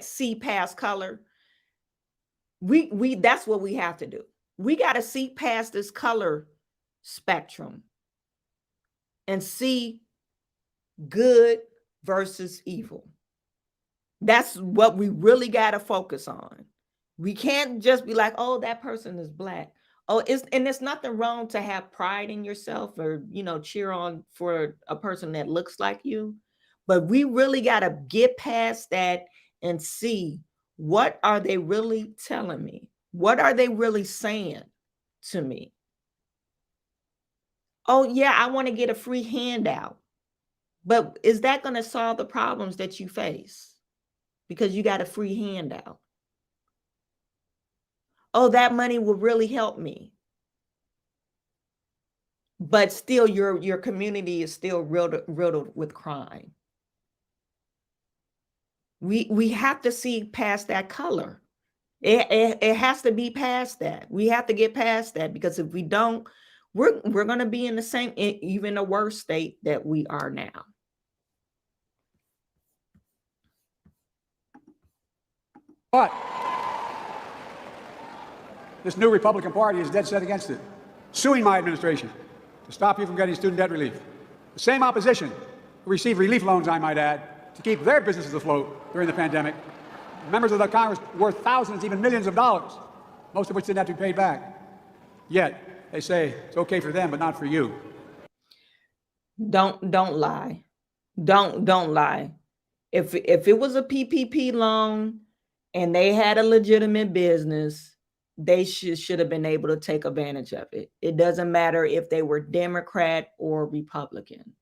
see past color. We that's what we have to do. We got to see past this color spectrum and see good versus evil. That's what we really got to focus on. We can't just be like, oh, that person is black. Oh, there's nothing wrong to have pride in yourself or, cheer on for a person that looks like you. But we really got to get past that and see, what are they really telling me? What are they really saying to me? Oh, yeah, I want to get a free handout. But is that going to solve the problems that you face? Because you got a free handout. Oh, that money will really help me. But still, your community is still riddled with crime. We have to see past that color. It has to be past that. We have to get past that, because if we don't, we're going to be in the same, even a worse state that we are now. But this new Republican Party is dead set against it, suing my administration to stop you from getting student debt relief. The same opposition who received relief loans, I might add, to keep their businesses afloat during the pandemic. Members of the Congress worth thousands, even millions of dollars, most of which didn't have to be paid back. Yet they say it's okay for them, but not for you. Don't lie. Don't lie. If it was a PPP loan and they had a legitimate business, they should have been able to take advantage of it. It doesn't matter if they were Democrat or Republican.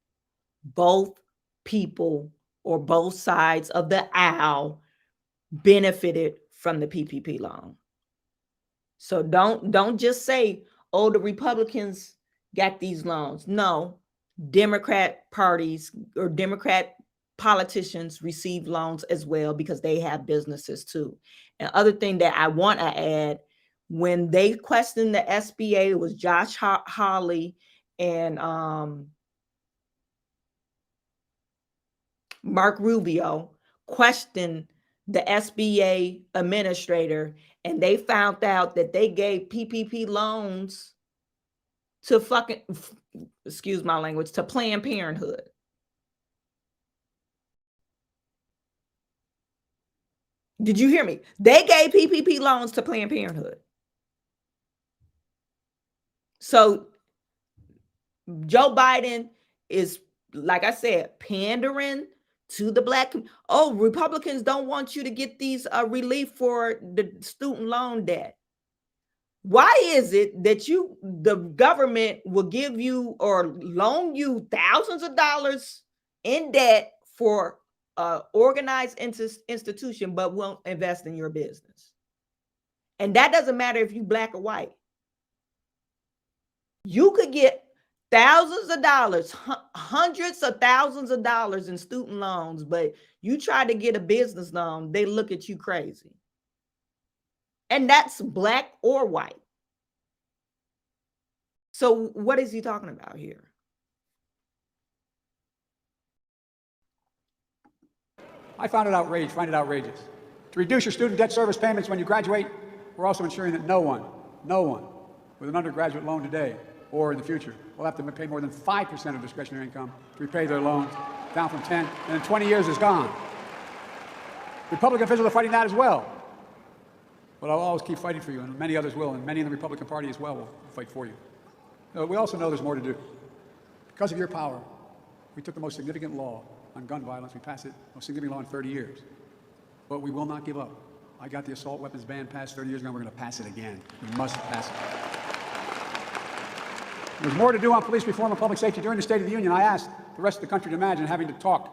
Both people or both sides of the aisle benefited from the PPP loan. So don't just say, oh, the Republicans got these loans. No, Democrat parties or Democrat politicians receive loans as well, because they have businesses too. And other thing that I want to add, when they questioned the SBA, it was Josh Hawley and Mark Rubio questioned the SBA administrator, and they found out that they gave PPP loans to excuse my language, to Planned Parenthood. Did you hear me? They gave PPP loans to Planned Parenthood. So Joe Biden is, like I said, pandering to the black. Oh, Republicans don't want you to get these relief for the student loan debt. Why is it that the government will give you or loan you thousands of dollars in debt for organized institution, but won't invest in your business? And that doesn't matter if you black or white. You could get thousands of dollars, hundreds of thousands of dollars in student loans, but you try to get a business loan, they look at you crazy. And that's black or white. So what is he talking about here? I find it outrageous. To reduce your student debt service payments when you graduate, we're also ensuring that no one with an undergraduate loan today or in the future will have to pay more than 5% of discretionary income to repay their loans, down from 10, and in 20 years is gone. Republican officials are fighting that as well. But I'll always keep fighting for you, and many others will, and many in the Republican Party as well will fight for you. We also know there's more to do. Because of your power, we took the most significant law on gun violence. We passed it, most significant law in 30 years. But we will not give up. I got the assault weapons ban passed 30 years ago, and we're going to pass it again. We must pass it. There's more to do on police reform and public safety. During the State of the Union, I asked the rest of the country to imagine having to talk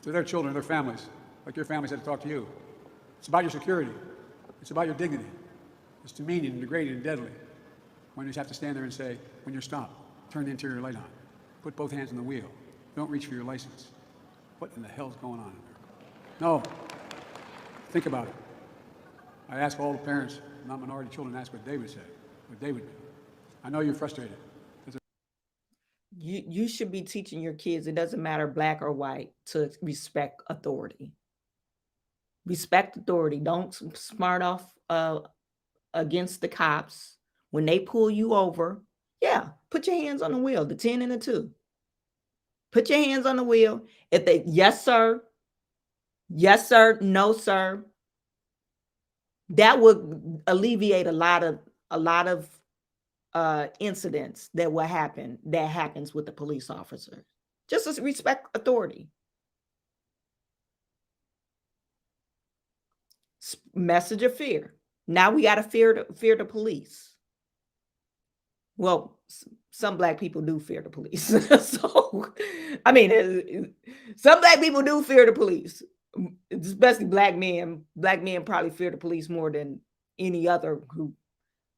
to their children, their families, like your families had to talk to you. It's about your security. It's about your dignity. It's demeaning and degrading and deadly when you just have to stand there and say, when you're stopped, turn the interior light on. Put both hands on the wheel. Don't reach for your license. What in the hell's going on in there? No. Think about it. I ask all the parents, not minority children, ask what they would say, what they would do. I know you're frustrated. You should be teaching your kids, it doesn't matter black or white, to respect authority. Respect authority. Don't smart off against the cops. When they pull you over, yeah, put your hands on the wheel, the 10 and the 2. Put your hands on the wheel. If they, yes, sir, no, sir, That would alleviate a lot of incidents that happens with the police officer. Just to respect authority. Message of fear. Now we got to fear the police. Well, some black people do fear the police. So, I mean, some black people do fear the police, especially black men. Black men probably fear the police more than any other group.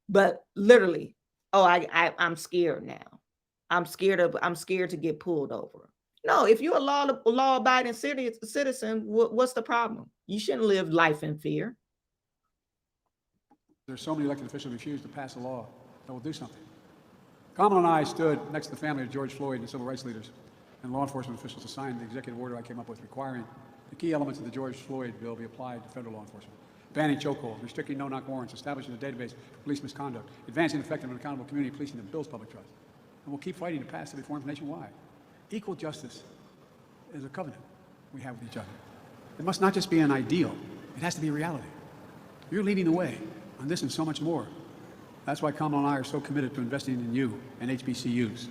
But literally, oh, I'm scared now. I'm scared to get pulled over. No, if you're a law-abiding citizen, what's the problem? You shouldn't live life in fear. There's so many elected officials who refuse to pass a law that will do something. Kamala and I stood next to the family of George Floyd and civil rights leaders and law enforcement officials to sign the executive order I came up with requiring the key elements of the George Floyd bill be applied to federal law enforcement. Banning chokeholds, restricting no-knock warrants, establishing a database for police misconduct, advancing effective and accountable community policing that builds public trust. And we'll keep fighting to pass the reforms nationwide. Equal justice is a covenant we have with each other. It must not just be an ideal, it has to be a reality. You're leading the way on this and so much more. That's why Kamala and I are so committed to investing in you and HBCUs.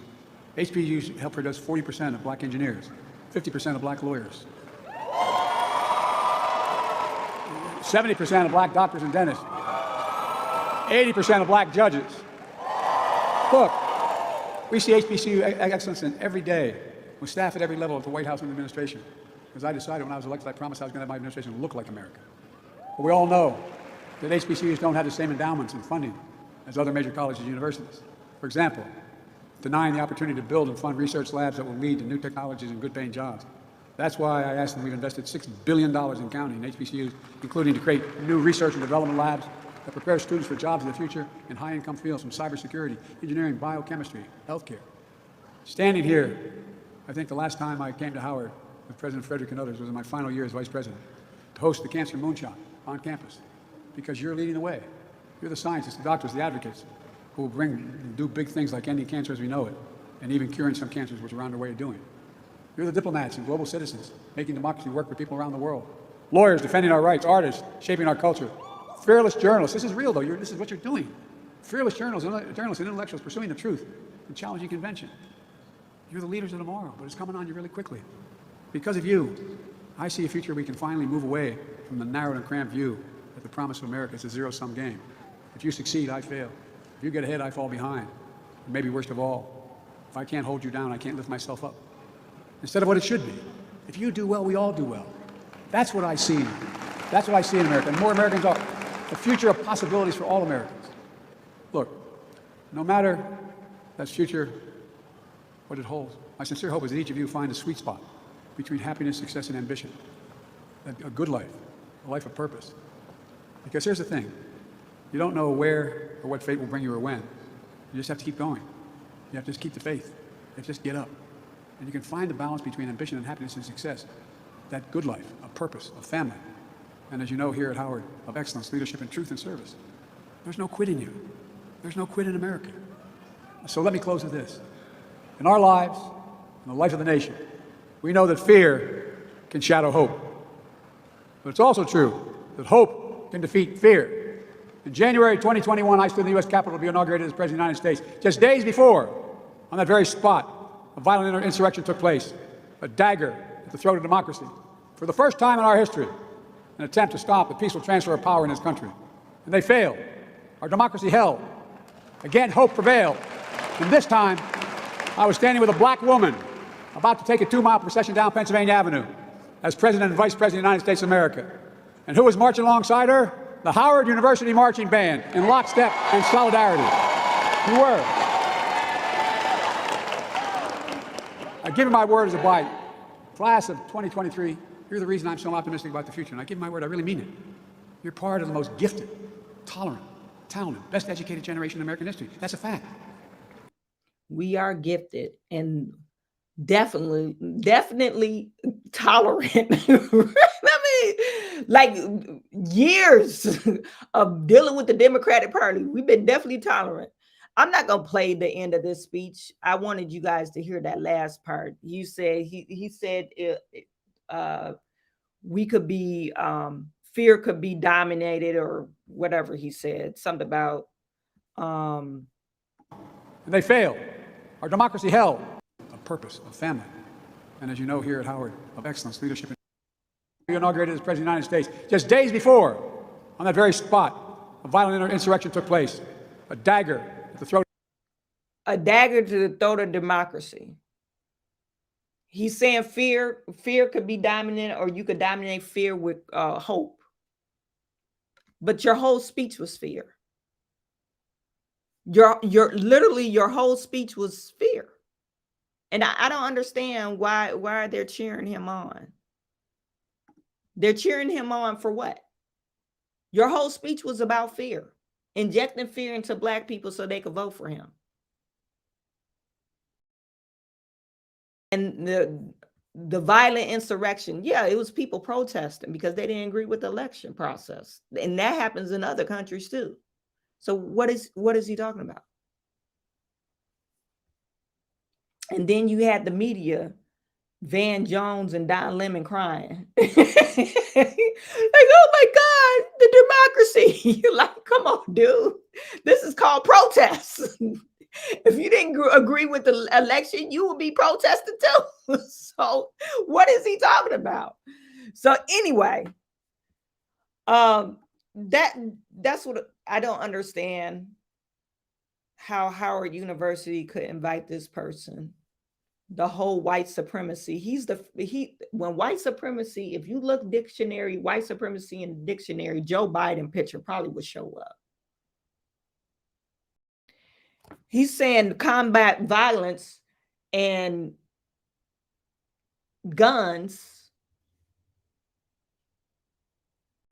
HBCUs help produce 40% of black engineers, 50% of black lawyers, 70% of black doctors and dentists, 80% of black judges. Look, we see HBCU excellence in every day with staff at every level of the White House and the administration. Because I decided when I was elected, I promised I was going to have my administration look like America. But we all know that HBCUs don't have the same endowments and funding as other major colleges and universities. For example, denying the opportunity to build and fund research labs that will lead to new technologies and good-paying jobs. That's why I asked them, we've invested $6 billion in counting in HBCUs, including to create new research and development labs that prepare students for jobs in the future in high-income fields from cybersecurity, engineering, biochemistry, healthcare. Standing here, I think the last time I came to Howard with President Frederick and others was in my final year as vice president to host the Cancer Moonshot on campus, because you're leading the way. You're the scientists, the doctors, the advocates who will do big things like ending cancer as we know it, and even curing some cancers, which we're on our way of doing. You're the diplomats and global citizens, making democracy work for people around the world. Lawyers defending our rights, artists shaping our culture. Fearless journalists, this is real though, this is what you're doing. Fearless journalists and intellectuals pursuing the truth and challenging convention. You're the leaders of tomorrow, but it's coming on you really quickly. Because of you, I see a future we can finally move away from the narrow and cramped view that the promise of America is a zero-sum game. If you succeed, I fail. If you get ahead, I fall behind. And maybe worst of all, if I can't hold you down, I can't lift myself up. Instead of what it should be. If you do well, we all do well. That's what I see. That's what I see in America. And more Americans are the future of possibilities for all Americans. Look, no matter that future, what it holds, my sincere hope is that each of you find a sweet spot between happiness, success, and ambition. A good life, a life of purpose. Because here's the thing. You don't know where or what fate will bring you or when. You just have to keep going. You have to just keep the faith. You have to just get up. And you can find the balance between ambition and happiness and success. That good life, of purpose, of family. And as you know here at Howard, of excellence, leadership, and truth and service. There's no quit in you. There's no quit in America. So let me close with this. In our lives, in the life of the nation, we know that fear can shadow hope. But it's also true that hope can defeat fear. In January 2021, I stood in the U.S. Capitol to be inaugurated as President of the United States. Just days before, on that very spot, a violent insurrection took place, a dagger at the throat of democracy. For the first time in our history, an attempt to stop the peaceful transfer of power in this country. And they failed. Our democracy held. Again, hope prevailed. And this time, I was standing with a black woman about to take a 2-mile procession down Pennsylvania Avenue as President and Vice President of the United States of America. And who was marching alongside her? The Howard University Marching Band, in lockstep and solidarity. You were. I give you my word as a Biden. Class of 2023, you're the reason I'm so optimistic about the future. And I give you my word, I really mean it. You're part of the most gifted, tolerant, talented, best educated generation in American history. That's a fact. We are gifted and definitely tolerant. I mean, like years of dealing with the Democratic Party, we've been definitely tolerant. I'm not going to play the end of this speech. I wanted you guys to hear that last part. You said he said we could be fear could be dominated, or whatever he said, something about And they failed. Our democracy held a purpose, a family. And as you know, here at Howard, of excellence, leadership, inaugurated as President of the United States. Just days before, on that very spot, a violent insurrection took place. A dagger at the throat. A dagger to the throat of democracy. He's saying fear could be dominant, or you could dominate fear with hope. But your whole speech was fear. Your literally your whole speech was fear. And I don't understand why they're cheering him on. They're cheering him on for what? Your whole speech was about fear, injecting fear into Black people so they could vote for him. And the violent insurrection, yeah, it was people protesting because they didn't agree with the election process. And that happens in other countries too. So what is he talking about? And then you had the media, Van Jones and Don Lemon crying. Like, oh my God, the democracy. You're like, come on, dude. This is called protests. If you didn't agree with the election, you will be protesting too. So what is he talking about? So anyway, that's what I don't understand, how Howard University could invite this person. The whole white supremacy. When white supremacy, if you look dictionary, white supremacy in the dictionary, Joe Biden picture probably would show up. He's saying combat violence and guns.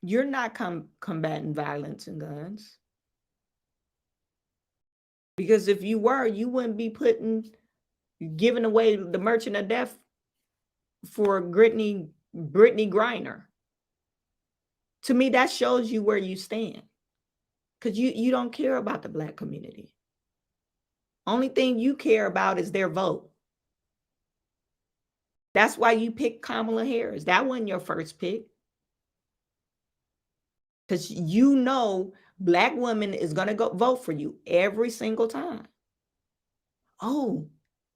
You're not combating violence and guns. Because if you were, you wouldn't be giving away the Merchant of Death for Brittany Griner. To me, that shows you where you stand. Because you don't care about the Black community. Only thing you care about is their vote. That's why you picked Kamala Harris. That wasn't your first pick. Because you know Black women is going to go vote for you every single time. Oh,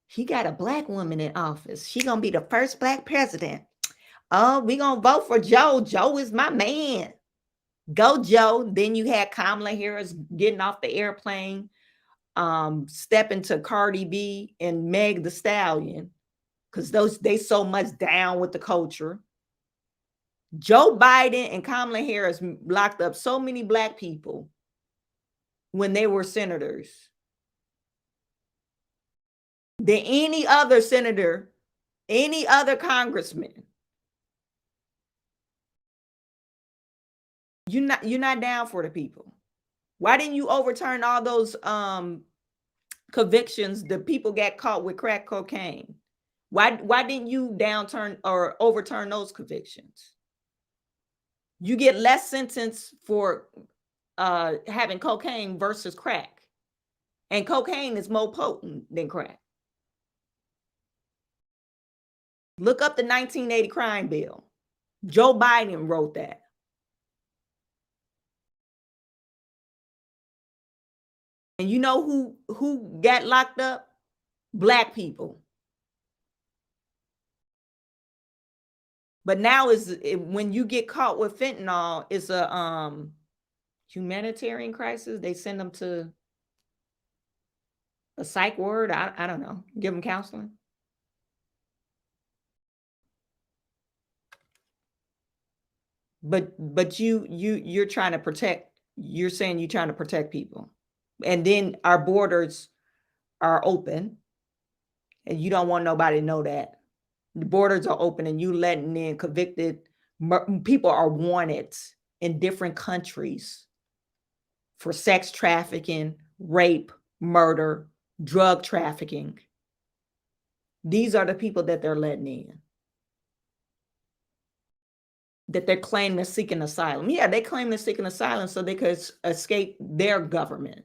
he got a Black woman in office. She going to be the first Black president. Oh, we going to vote for Joe. Joe is my man. Go, Joe. Then you had Kamala Harris getting off the airplane, stepping to Cardi B and Meg the Stallion, because they so much down with the culture. Joe Biden and Kamala Harris locked up so many Black people when they were senators than any other senator, any other congressman. You're not down for the people. Why didn't you overturn all those convictions? The people got caught with crack cocaine. Why didn't you overturn those convictions? You get less sentence for having cocaine versus crack. And cocaine is more potent than crack. Look up the 1980 crime bill. Joe Biden wrote that. And you know who got locked up? Black people. But now when you get caught with fentanyl, it's a humanitarian crisis. They send them to a psych ward. I don't know. Give them counseling. But you're trying to protect. You're saying you're trying to protect people, and then our borders are open, and you don't want nobody to know that. The borders are open and you letting in convicted people are wanted in different countries for sex trafficking, rape, murder, drug trafficking. These are the people that they're letting in, that they're claiming to seeking asylum. Yeah, they claim they're seeking asylum so they could escape their government.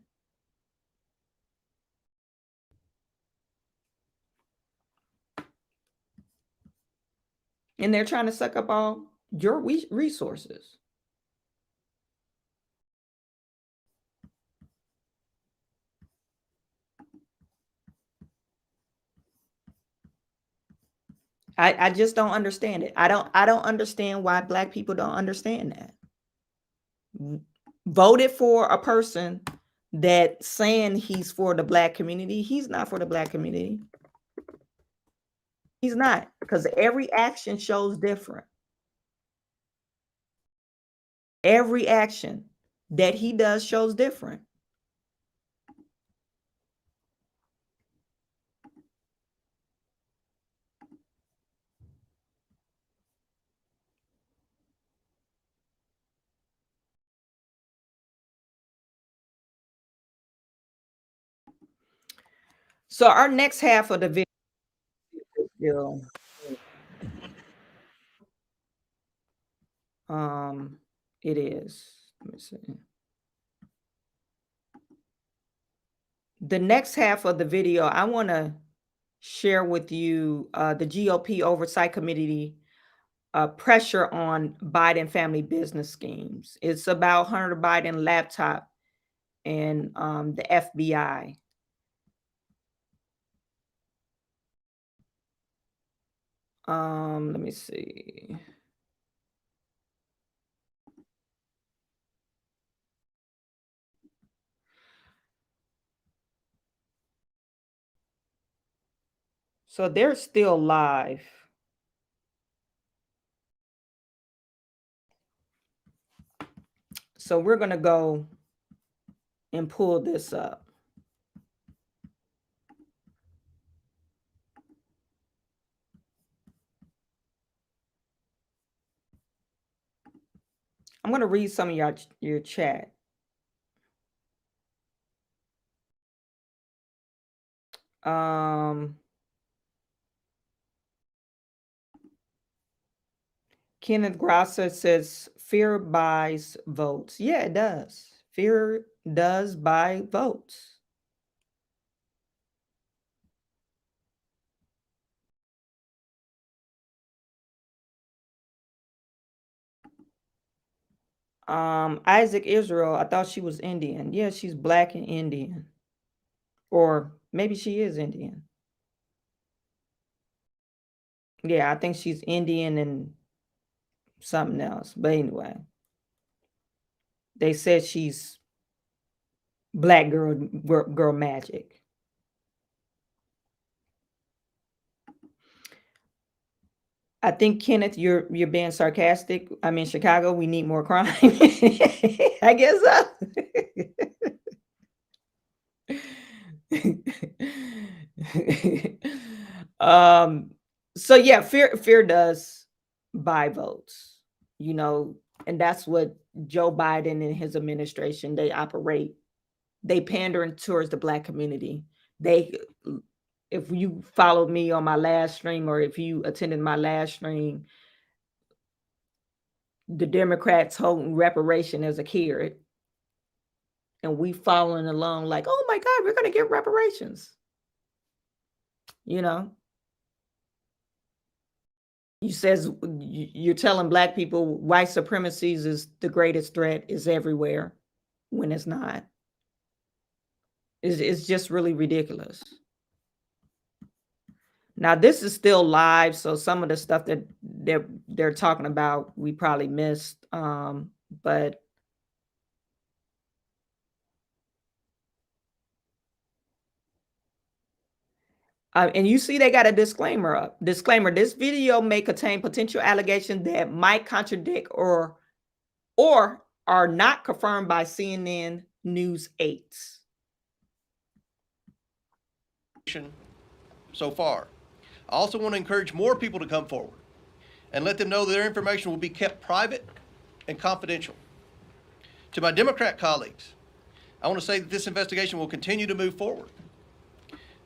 And they're trying to suck up all your resources. I just don't understand it. I don't understand why black people don't understand that. Voted for a person that saying he's for the black community. He's not for the black community. He's not, because every action shows different. Every action that he does shows different. So our next half of the video, it is. Let me see. The next half of the video, I want to share with you the GOP Oversight Committee pressure on Biden family business schemes. It's about Hunter Biden laptop and the FBI. Let me see. So they're still live. So we're going to go and pull this up. I'm going to read some of your chat. Kenneth Grasser says fear buys votes. Yeah, it does. Fear does buy votes. Isaac Israel, I thought she was Indian. Yeah, she's black and Indian. Or maybe she is Indian. Yeah, I think she's Indian and something else. But anyway, they said she's black girl magic. I think, Kenneth, you're being sarcastic. I mean, Chicago, we need more crime. I guess so. So yeah, fear does buy votes, and that's what Joe Biden and his administration, they operate. They pandering towards the black community. If you followed me on my last stream, or if you attended my last stream, the Democrats holding reparation as a carrot, and we following along like, oh my God, we're going to get reparations. You says you're telling black people white supremacy is the greatest threat, is everywhere, when it's not. It's just really ridiculous. Now, this is still live, so some of the stuff that they're talking about, we probably missed. But and you see they got a disclaimer up. Disclaimer: this video may contain potential allegations that might contradict or are not confirmed by CNN News 8. So far. I also want to encourage more people to come forward and let them know that their information will be kept private and confidential. To my Democrat colleagues, I want to say that this investigation will continue to move forward.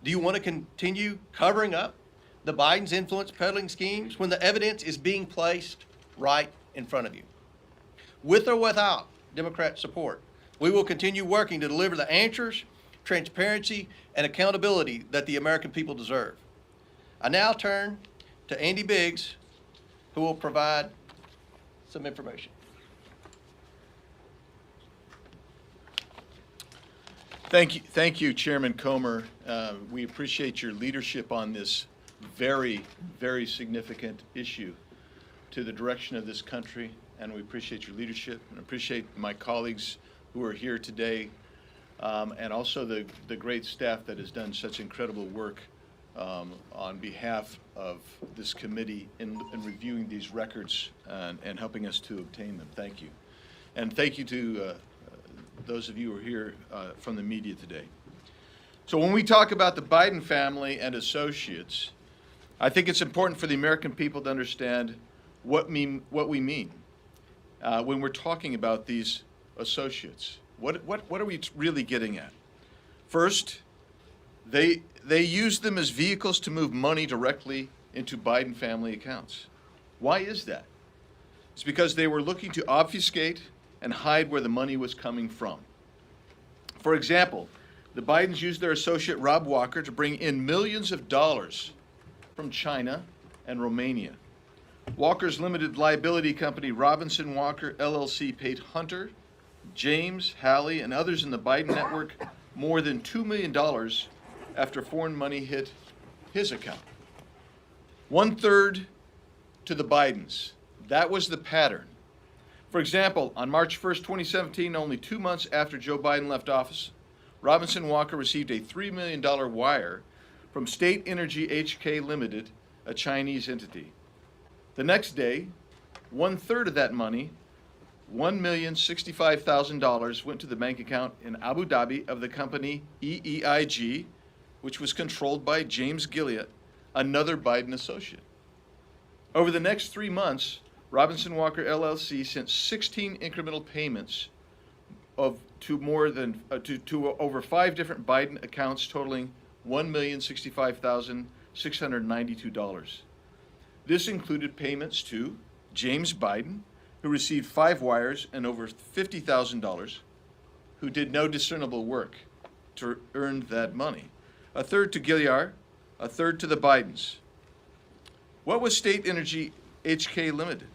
Do you want to continue covering up the Biden's influence peddling schemes when the evidence is being placed right in front of you? With or without Democrat support, we will continue working to deliver the answers, transparency, and accountability that the American people deserve. I now turn to Andy Biggs, who will provide some information. Thank you, Chairman Comer. We appreciate your leadership on this very, very significant issue to the direction of this country, and we appreciate your leadership and appreciate my colleagues who are here today, and also the great staff that has done such incredible work on behalf of this committee in reviewing these records and helping us to obtain them. Thank you. And thank you to those of you who are here from the media today. So when we talk about the Biden family and associates, I think it's important for the American people to understand what we mean when we're talking about these associates. What are we really getting at? First, they use them as vehicles to move money directly into Biden family accounts. Why is that? It's because they were looking to obfuscate and hide where the money was coming from. For example, the Bidens used their associate Rob Walker to bring in millions of dollars from China and Romania. Walker's limited liability company, Robinson Walker LLC, paid Hunter, James, Hallie, and others in the Biden network more than $2 million after foreign money hit his account. 1/3 to the Bidens. That was the pattern. For example, on March 1st, 2017, only 2 months after Joe Biden left office, Robinson Walker received a $3 million wire from State Energy HK Limited, a Chinese entity. The next day, 1/3 of that money, $1,065,000, went to the bank account in Abu Dhabi of the company EEIG, which was controlled by James Gilliatt, another Biden associate. Over the next 3 months, Robinson Walker LLC sent 16 incremental payments to over 5 different Biden accounts totaling $1,065,692. This included payments to James Biden, who received 5 wires and over $50,000, who did no discernible work to earn that money. 1/3 to Gilliard, 1/3 to the Bidens. What was State Energy HK Limited?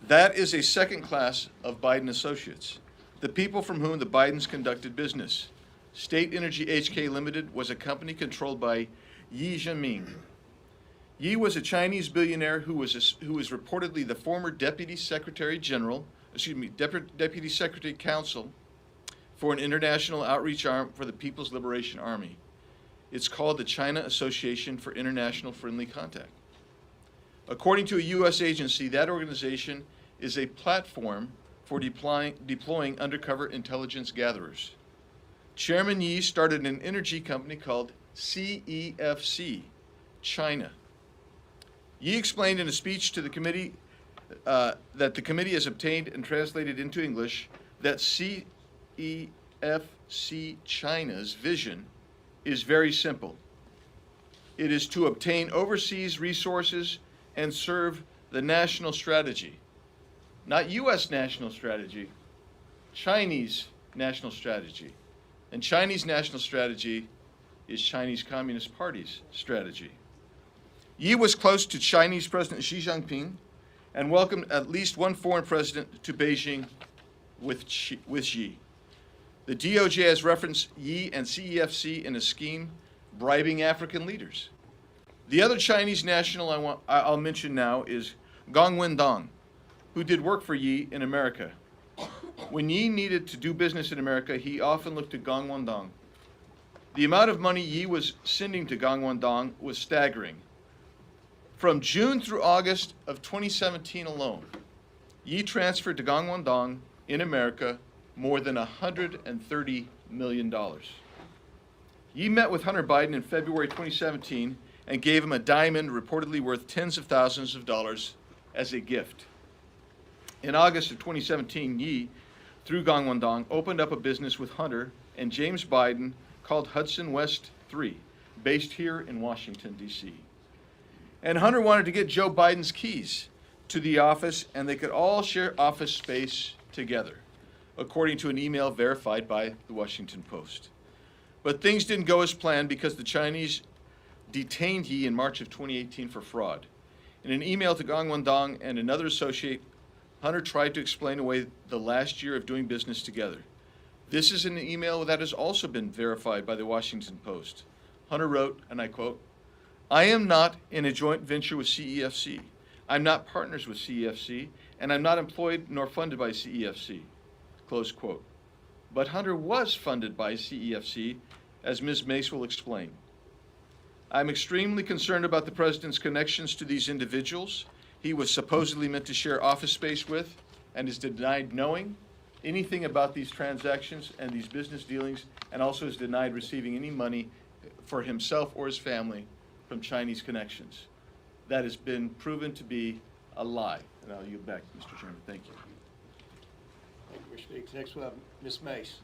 That is a second class of Biden associates, the people from whom the Bidens conducted business. State Energy HK Limited was a company controlled by Yi Jianming. Yi was a Chinese billionaire who was reportedly the former Deputy Secretary Counsel for an international outreach arm for the People's Liberation Army. It's called the China Association for International Friendly Contact. According to a U.S. agency, that organization is a platform for deploying undercover intelligence gatherers. Chairman Yi started an energy company called CEFC, China. Yi explained in a speech to the committee that the committee has obtained and translated into English that CEFC China's vision is very simple. It is to obtain overseas resources and serve the national strategy. Not U.S. national strategy, Chinese national strategy. And Chinese national strategy is Chinese Communist Party's strategy. Yi was close to Chinese President Xi Jinping and welcomed at least one foreign president to Beijing with Xi. The DOJ has referenced Yi and CEFC in a scheme bribing African leaders. The other Chinese national I'll mention now is Gong Wendong, who did work for Yi in America. When Yi needed to do business in America, he often looked to Gong Wendong. The amount of money Yi was sending to Gong Wendong was staggering. From June through August of 2017 alone, Yi transferred to Gong Wendong in America more than $130 million. Yi met with Hunter Biden in February 2017 and gave him a diamond reportedly worth tens of thousands of dollars as a gift. In August of 2017, Yi, through Gong Wendong, opened up a business with Hunter and James Biden called Hudson West 3, based here in Washington, D.C. And Hunter wanted to get Joe Biden's keys to the office, and they could all share office space together, according to an email verified by the Washington Post. But things didn't go as planned because the Chinese detained Yi in March of 2018 for fraud. In an email to Gong Wendong and another associate, Hunter tried to explain away the last year of doing business together. This is an email that has also been verified by the Washington Post. Hunter wrote, and I quote, I am not in a joint venture with CEFC. I'm not partners with CEFC, and I'm not employed nor funded by CEFC, close quote. But Hunter was funded by CEFC, as Ms. Mace will explain. I'm extremely concerned about the President's connections to these individuals he was supposedly meant to share office space with, and is denied knowing anything about these transactions and these business dealings, and also is denied receiving any money for himself or his family from Chinese connections. That has been proven to be a lie. And I'll yield back, Mr. Chairman. Thank you. Thank you, Mr. Speaks. Next we'll have Ms. Mace.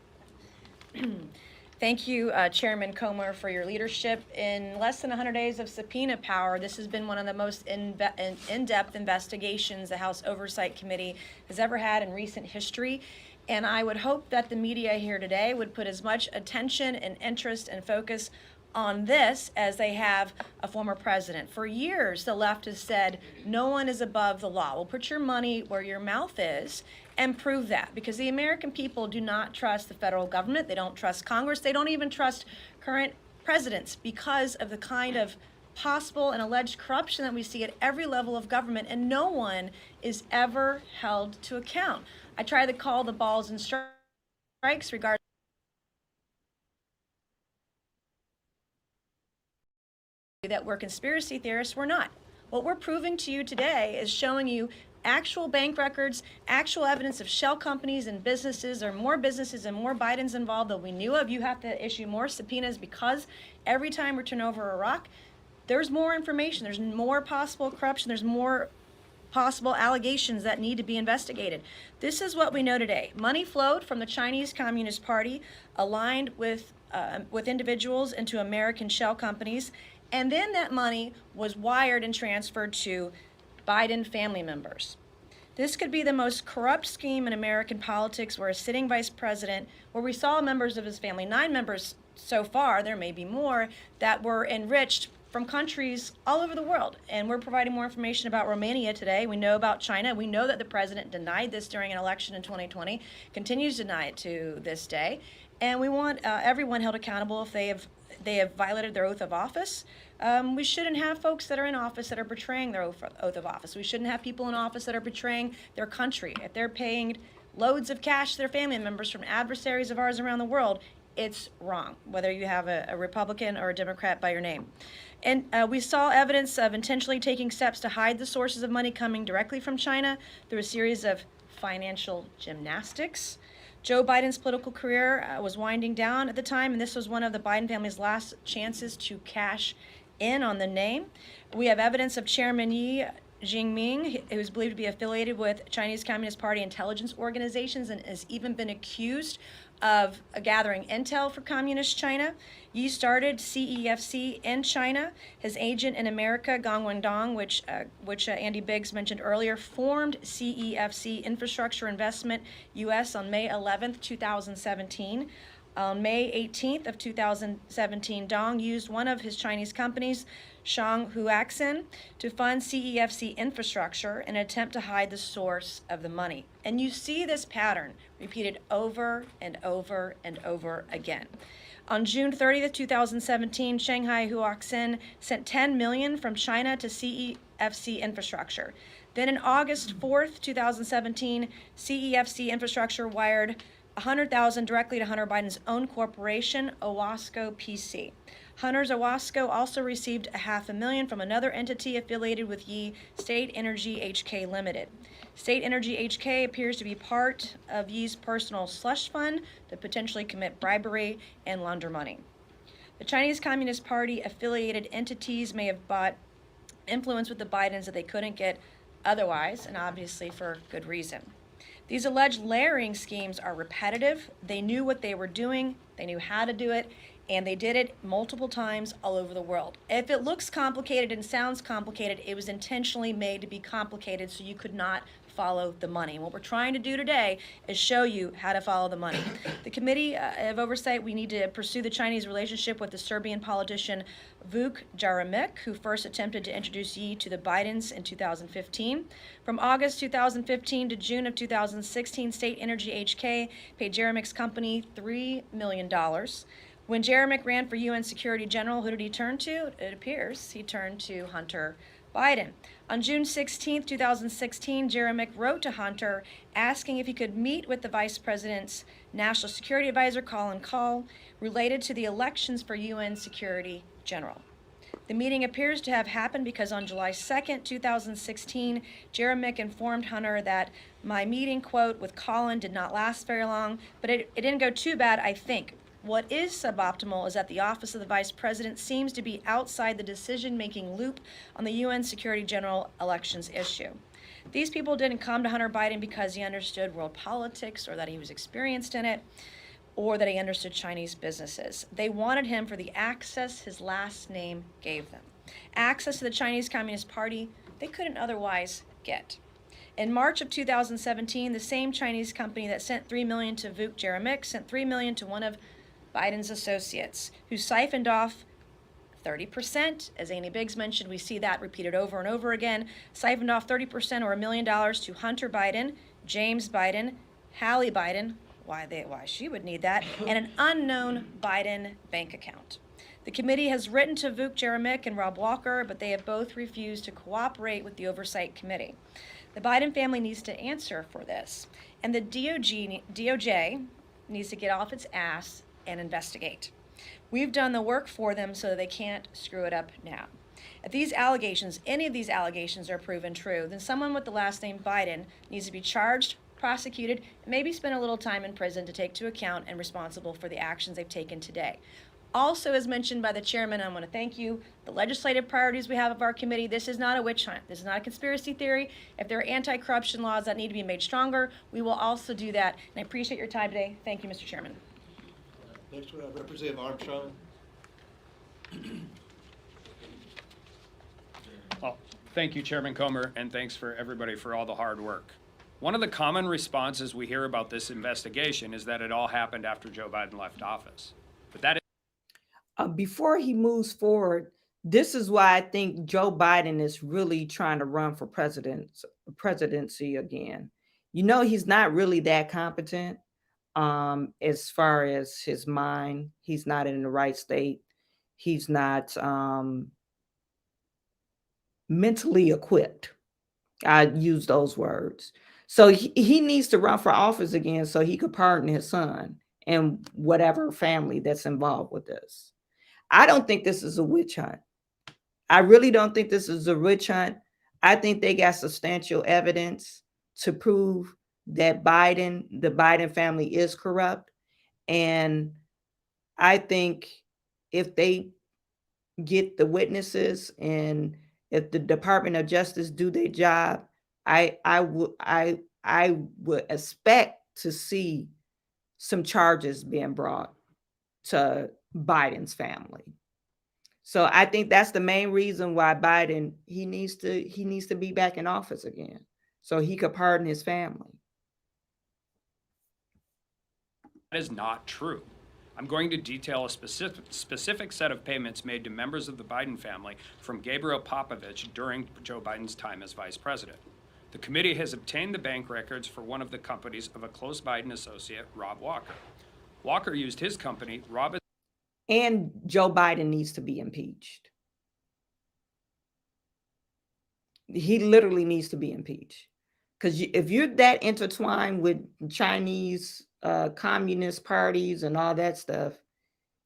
Thank you, Chairman Comer, for your leadership. In less than 100 days of subpoena power, this has been one of the most in-depth investigations the House Oversight Committee has ever had in recent history. And I would hope that the media here today would put as much attention and interest and focus on this as they have a former president. For years, the left has said, no one is above the law. Well, put your money where your mouth is and prove that, because the American people do not trust the federal government. They don't trust Congress. They don't even trust current presidents because of the kind of possible and alleged corruption that we see at every level of government, and no one is ever held to account. I try to call the balls and strikes regarding that we're conspiracy theorists. We're not. What we're proving to you today is showing you actual bank records, actual evidence of shell companies and businesses. There are more businesses and more Bidens involved that we knew of. You have to issue more subpoenas because every time we turn over a rock, there's more information. There's more possible corruption. There's more possible allegations that need to be investigated. This is what we know today. Money flowed from the Chinese Communist Party, aligned with individuals into American shell companies, and then that money was wired and transferred to Biden family members. This could be the most corrupt scheme in American politics, where a sitting vice president, where we saw members of his family, 9 members so far, there may be more, that were enriched from countries all over the world. And we're providing more information about Romania today. We know about China. We know that the president denied this during an election in 2020, continues to deny it to this day. And we want everyone held accountable if they have violated their oath of office. We shouldn't have folks that are in office that are betraying their oath of office. We shouldn't have people in office that are betraying their country. If they're paying loads of cash to their family members from adversaries of ours around the world, it's wrong, whether you have a Republican or a Democrat by your name. And we saw evidence of intentionally taking steps to hide the sources of money coming directly from China through a series of financial gymnastics. Joe Biden's political career was winding down at the time, and this was one of the Biden family's last chances to cash in on the name. We have evidence of Chairman Yi Jinping, who is believed to be affiliated with Chinese Communist Party intelligence organizations and has even been accused of gathering intel for Communist China. Yi started CEFC in China. His agent in America, Gong Wendong, which Andy Biggs mentioned earlier, formed CEFC Infrastructure Investment US on May 11th, 2017. On May 18th of 2017, Dong used one of his Chinese companies, Shanghuaxin, to fund CEFC infrastructure in an attempt to hide the source of the money. And you see this pattern repeated over and over and over again. On June 30th, 2017, Shanghai Huaxin sent $10 million from China to CEFC infrastructure. Then on August 4th, 2017, CEFC infrastructure wired $100,000 directly to Hunter Biden's own corporation, Owasco PC. Hunter's Owasco also received $500,000 from another entity affiliated with Yi, State Energy HK Limited. State Energy HK appears to be part of Yi's personal slush fund to potentially commit bribery and launder money. The Chinese Communist Party affiliated entities may have bought influence with the Bidens that they couldn't get otherwise, and obviously for good reason. These alleged layering schemes are repetitive. They knew what they were doing, they knew how to do it, and they did it multiple times all over the world. If it looks complicated and sounds complicated, it was intentionally made to be complicated so you could not follow the money. And what we're trying to do today is show you how to follow the money. The Committee of Oversight, we need to pursue the Chinese relationship with the Serbian politician Vuk Jeremic, who first attempted to introduce Yi to the Bidens in 2015. From August 2015 to June of 2016, State Energy HK paid Jeremic's company $3 million. When Jeremic ran for UN Security General, who did he turn to? It appears he turned to Hunter Biden. On June 16, 2016, Jeremic wrote to Hunter asking if he could meet with the Vice President's National Security Advisor, Colin Kahl, related to the elections for UN Security General. The meeting appears to have happened because on July 2nd, 2016, Jeremic informed Hunter that my meeting, quote, with Colin did not last very long, but it didn't go too bad, I think. What is suboptimal is that the Office of the Vice President seems to be outside the decision-making loop on the UN Security General elections issue. These people didn't come to Hunter Biden because he understood world politics or that he was experienced in it, or that he understood Chinese businesses. They wanted him for the access his last name gave them. Access to the Chinese Communist Party they couldn't otherwise get. In March of 2017, the same Chinese company that sent $3 million to Vuk Jeremic sent $3 million to one of Biden's associates, who siphoned off 30%. As Annie Biggs mentioned, we see that repeated over and over again. Siphoned off 30% or $1 million to Hunter Biden, James Biden, Hallie Biden, why she would need that, and an unknown Biden bank account. The committee has written to Vuk Jeremic and Rob Walker, but they have both refused to cooperate with the Oversight Committee. The Biden family needs to answer for this, and the DOJ needs to get off its ass and investigate. We've done the work for them so that they can't screw it up now. If these allegations, any of these allegations are proven true, then someone with the last name Biden needs to be charged, prosecuted, and maybe spend a little time in prison to take into account and responsible for the actions they've taken today. Also, as mentioned by the chairman, I want to thank you, the legislative priorities we have of our committee. This is not a witch hunt. This is not a conspiracy theory. If there are anti-corruption laws that need to be made stronger, we will also do that. And I appreciate your time today. Thank you, Mr. Chairman. Next we have Representative Armstrong. Well, thank you, Chairman Comer, and thanks for everybody for all the hard work. One of the common responses we hear about this investigation is that it all happened after Joe Biden left office. But that is before he moves forward, this is why I think Joe Biden is really trying to run for presidency again. You know, he's not really that competent as far as his mind. He's not in the right state. He's not mentally equipped. I use those words. So he needs to run for office again so he could pardon his son and whatever family that's involved with this. I don't think this is a witch hunt. I really don't think this is a witch hunt. I think they got substantial evidence to prove that the Biden family is corrupt. And I think if they get the witnesses and if the Department of Justice do their job, I would expect to see some charges being brought to Biden's family. So I think that's the main reason why Biden he needs to be back in office again, so he could pardon his family. That is not true. I'm going to detail a specific set of payments made to members of the Biden family from Gabriel Popovich during Joe Biden's time as vice president. The committee has obtained the bank records for one of the companies of a close Biden associate, Rob Walker. Walker used his company, Rob. And Joe Biden needs to be impeached. He literally needs to be impeached. Because if you're that intertwined with Chinese communist parties and all that stuff,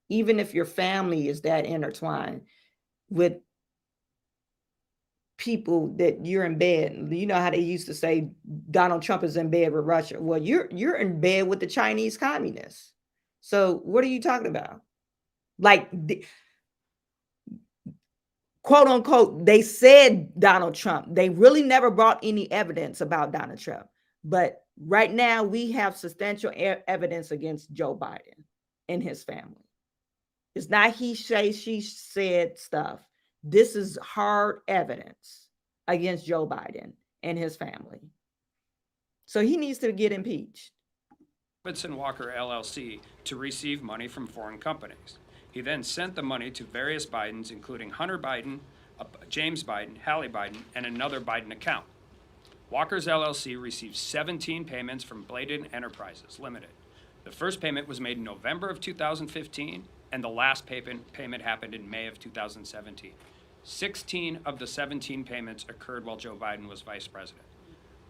even if your family is that intertwined with people that you're in bed, you know how they used to say Donald Trump is in bed with Russia. Well, you're in bed with the Chinese communists. So what are you talking about? Like, quote unquote, they said Donald Trump. They really never brought any evidence about Donald Trump. But right now we have substantial evidence against Joe Biden and his family. It's not he say, she said stuff. This is hard evidence against Joe Biden and his family. So he needs to get impeached. Robertson Walker LLC to receive money from foreign companies. He then sent the money to various Bidens, including Hunter Biden, James Biden, Hallie Biden, and another Biden account. Walker's LLC received 17 payments from Bladen Enterprises Limited. The first payment was made in November of 2015, and the last payment happened in May of 2017. 16 of the 17 payments occurred while Joe Biden was vice president.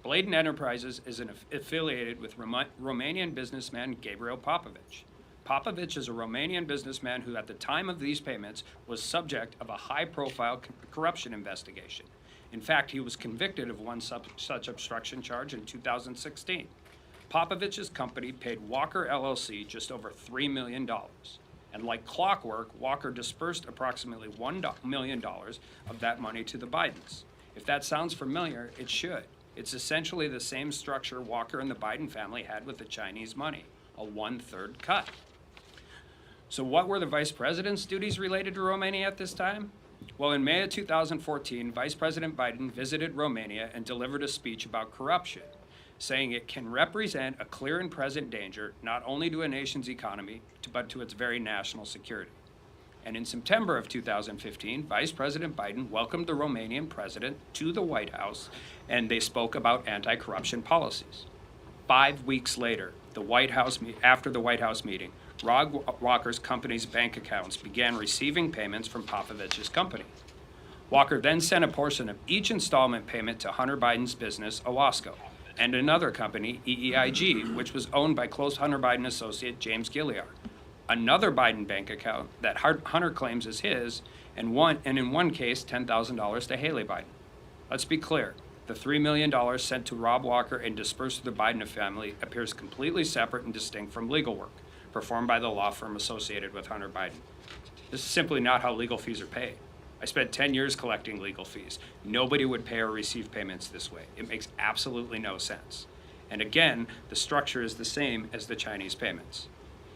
Bladen Enterprises is affiliated with Romanian businessman Gabriel Popovich. Popovich is a Romanian businessman who, at the time of these payments, was subject of a high-profile corruption investigation. In fact, he was convicted of one such obstruction charge in 2016. Popovich's company paid Walker LLC just over $3 million. And like clockwork, Walker dispersed approximately $1 million of that money to the Bidens. If that sounds familiar, it should. It's essentially the same structure Walker and the Biden family had with the Chinese money, a 1/3 cut. So what were the vice president's duties related to Romania at this time? Well, in May of 2014, Vice President Biden visited Romania and delivered a speech about corruption, saying it can represent a clear and present danger not only to a nation's economy, but to its very national security. And in September of 2015, Vice President Biden welcomed the Romanian president to the White House, and they spoke about anti-corruption policies. 5 weeks later, after the White House meeting, Rod Walker's company's bank accounts began receiving payments from Popovich's company. Walker then sent a portion of each installment payment to Hunter Biden's business, Owasco, and another company, EEIG, which was owned by close Hunter Biden associate James Gilliard. Another Biden bank account that Hunter claims is his, and in one case, $10,000 to Haley Biden. Let's be clear. The $3 million sent to Rob Walker and dispersed to the Biden family appears completely separate and distinct from legal work performed by the law firm associated with Hunter Biden. This is simply not how legal fees are paid. I spent 10 years collecting legal fees. Nobody would pay or receive payments this way. It makes absolutely no sense. And again, the structure is the same as the Chinese payments.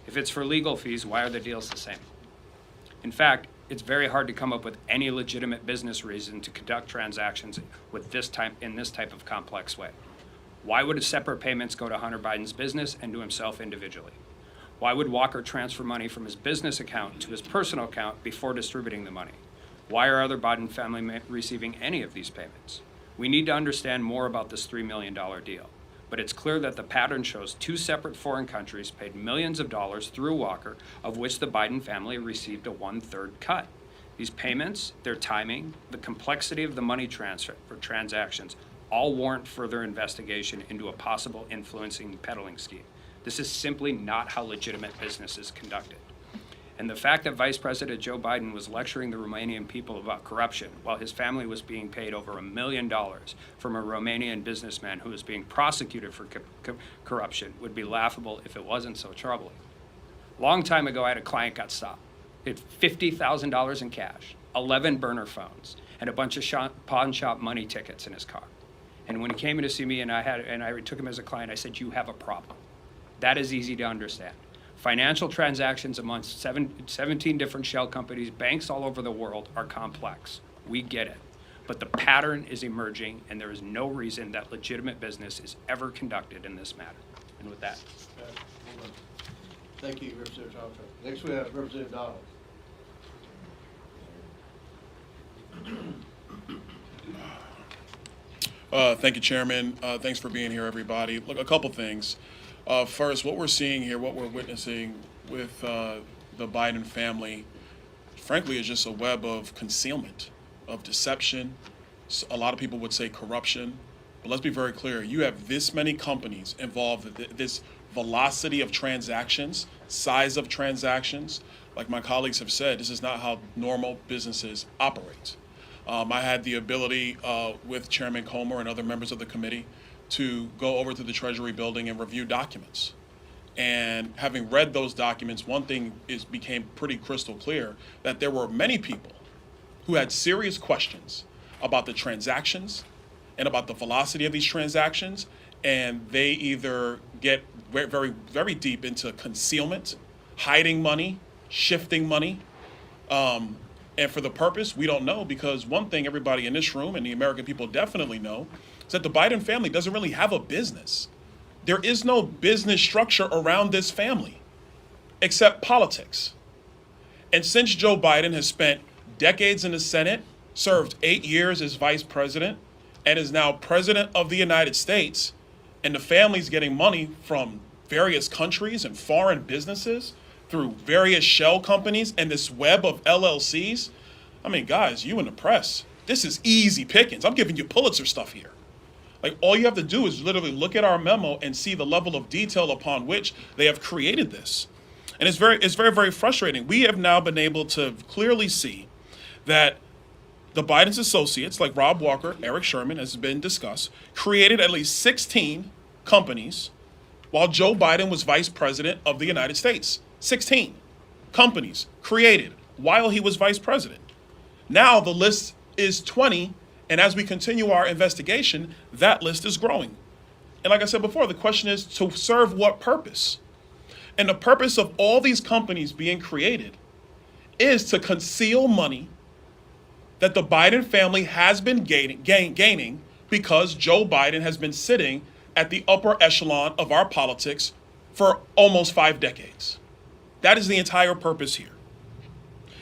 If it's for legal fees, why are the deals the same? In fact, it's very hard to come up with any legitimate business reason to conduct transactions in this type of complex way. Why would separate payments go to Hunter Biden's business and to himself individually? Why would Walker transfer money from his business account to his personal account before distributing the money? Why are other Biden family receiving any of these payments? We need to understand more about this $3 million deal. But it's clear that the pattern shows two separate foreign countries paid millions of dollars through Walker, of which the Biden family received a 1/3 cut. These payments, their timing, the complexity of the money transfer for transactions all warrant further investigation into a possible influencing peddling scheme. This is simply not how legitimate business is conducted. And the fact that Vice President Joe Biden was lecturing the Romanian people about corruption while his family was being paid over $1 million from a Romanian businessman who was being prosecuted for corruption would be laughable if it wasn't so troubling. Long time ago, I had a client got stopped. He had $50,000 in cash, 11 burner phones, and a bunch of pawn shop money tickets in his car. And when he came in to see me and I took him as a client, I said, "You have a problem." That is easy to understand. Financial transactions amongst 17 different shell companies, banks all over the world are complex. We get it. But the pattern is emerging, and there is no reason that legitimate business is ever conducted in this matter. And with that. Thank you, Representative Thompson. Next we have Representative Donald. Thank you, Chairman. Thanks for being here, everybody. Look, a couple things. First, what we're seeing here, what we're witnessing with the Biden family, frankly, is just a web of concealment, of deception. A lot of people would say corruption. But let's be very clear. You have this many companies involved, this velocity of transactions, size of transactions. Like my colleagues have said, this is not how normal businesses operate. I had the ability with Chairman Comer and other members of the committee to go over to the Treasury building and review documents. And having read those documents, one thing became pretty crystal clear, that there were many people who had serious questions about the transactions and about the velocity of these transactions, and they either get very, very deep into concealment, hiding money, shifting money, and for the purpose, we don't know, because one thing everybody in this room and the American people definitely know is that the Biden family doesn't really have a business. There is no business structure around this family except politics. And since Joe Biden has spent decades in the Senate, served 8 years as vice president, and is now president of the United States, and the family's getting money from various countries and foreign businesses, through various shell companies and this web of LLCs. I mean, guys, you in the press, this is easy pickings. I'm giving you Pulitzer stuff here. Like, all you have to do is literally look at our memo and see the level of detail upon which they have created this. And it's very, very frustrating. We have now been able to clearly see that the Biden's associates, like Rob Walker, Eric Sherman, as has been discussed, created at least 16 companies while Joe Biden was vice president of the United States. 16 companies created while he was vice president. Now the list is 20, and as we continue our investigation, that list is growing. And like I said before, the question is to serve what purpose? And the purpose of all these companies being created is to conceal money that the Biden family has been gaining because Joe Biden has been sitting at the upper echelon of our politics for almost 5 decades. That is the entire purpose here.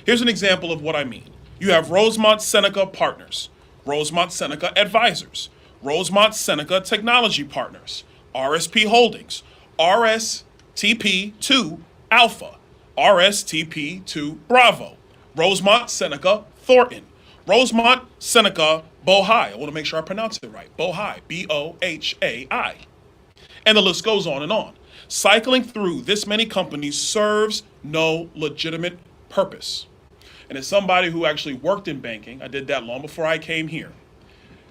Here's an example of what I mean. You have Rosemont Seneca Partners, Rosemont Seneca Advisors, Rosemont Seneca Technology Partners, RSP Holdings, RSTP2 Alpha, RSTP2 Bravo, Rosemont Seneca Thornton, Rosemont Seneca Bohai. I want to make sure I pronounce it right. Bohai, Bohai. And the list goes on and on. Cycling through this many companies serves no legitimate purpose. And as somebody who actually worked in banking, I did that long before I came here.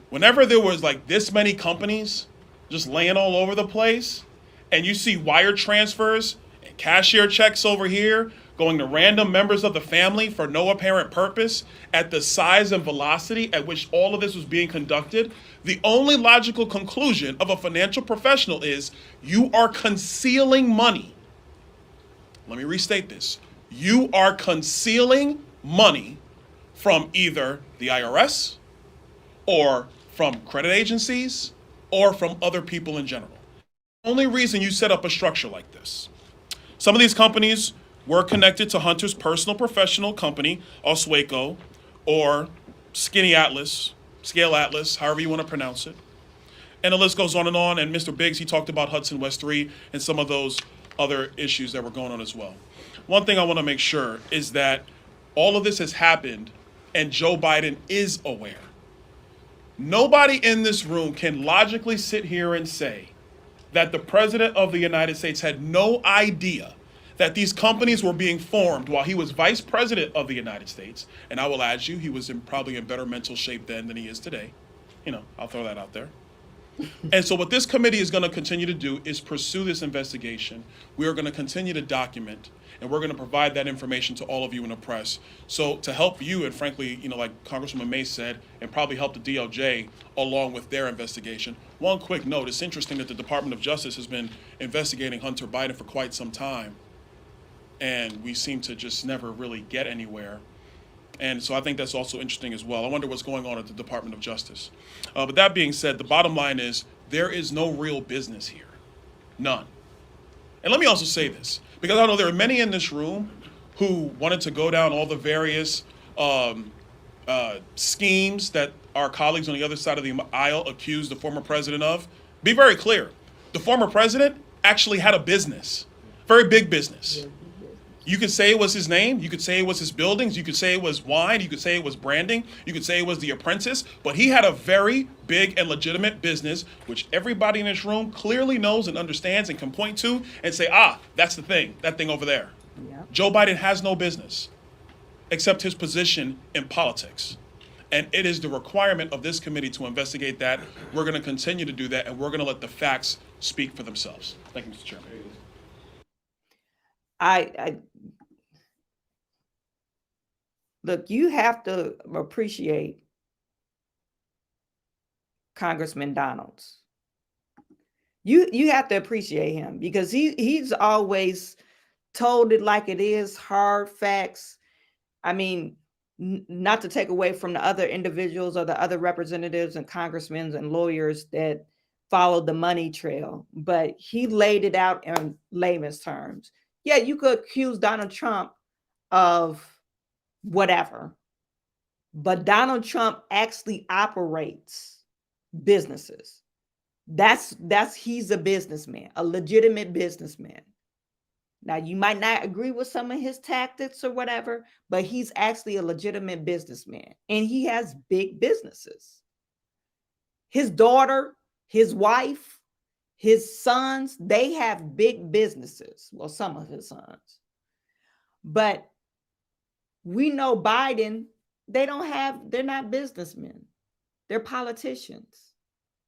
Whenever there was like this many companies just laying all over the place, and you see wire transfers and cashier checks over here going to random members of the family for no apparent purpose at the size and velocity at which all of this was being conducted, the only logical conclusion of a financial professional is you are concealing money. Let me restate this. You are concealing money from either the IRS or from credit agencies or from other people in general. The only reason you set up a structure like this. Some of these companies were connected to Hunter's personal professional company, Oswego, or Skinny Atlas, Scale Atlas, however you want to pronounce it. And the list goes on. And Mr. Biggs, he talked about Hudson West 3 and some of those other issues that were going on as well. One thing I want to make sure is that all of this has happened and Joe Biden is aware. Nobody in this room can logically sit here and say that the president of the United States had no idea that these companies were being formed while he was vice president of the United States. And I will add you, he was probably in better mental shape then than he is today. You know, I'll throw that out there. And so what this committee is going to continue to do is pursue this investigation. We are going to continue to document, and we're going to provide that information to all of you in the press. So to help you, and frankly, you know, like Congresswoman May said, and probably help the DOJ along with their investigation. One quick note, it's interesting that the Department of Justice has been investigating Hunter Biden for quite some time, and we seem to just never really get anywhere. And so I think that's also interesting as well. I wonder what's going on at the Department of Justice. But that being said, the bottom line is there is no real business here. None. And let me also say this, because I know there are many in this room who wanted to go down all the various schemes that our colleagues on the other side of the aisle accused the former president of. Be very clear. The former president actually had a business, very big business. You could say it was his name, you could say it was his buildings, you could say it was wine, you could say it was branding, you could say it was The Apprentice, but he had a very big and legitimate business, which everybody in this room clearly knows and understands and can point to and say, that's the thing, that thing over there. Yeah. Joe Biden has no business except his position in politics. And it is the requirement of this committee to investigate that. We're going to continue to do that, and we're going to let the facts speak for themselves. Thank you, Mr. Chairman. I look, you have to appreciate Congressman Donalds. You have to appreciate him because he's always told it like it is, hard facts. I mean, not to take away from the other individuals or the other representatives and congressmen and lawyers that followed the money trail, but he laid it out in layman's terms. Yeah, you could accuse Donald Trump of whatever, but Donald Trump actually operates businesses. He's a businessman, a legitimate businessman. Now, you might not agree with some of his tactics or whatever, but he's actually a legitimate businessman and he has big businesses. His daughter, his wife, his sons, they have big businesses. Well, some of his sons. But we know Biden, they're not businessmen. They're politicians.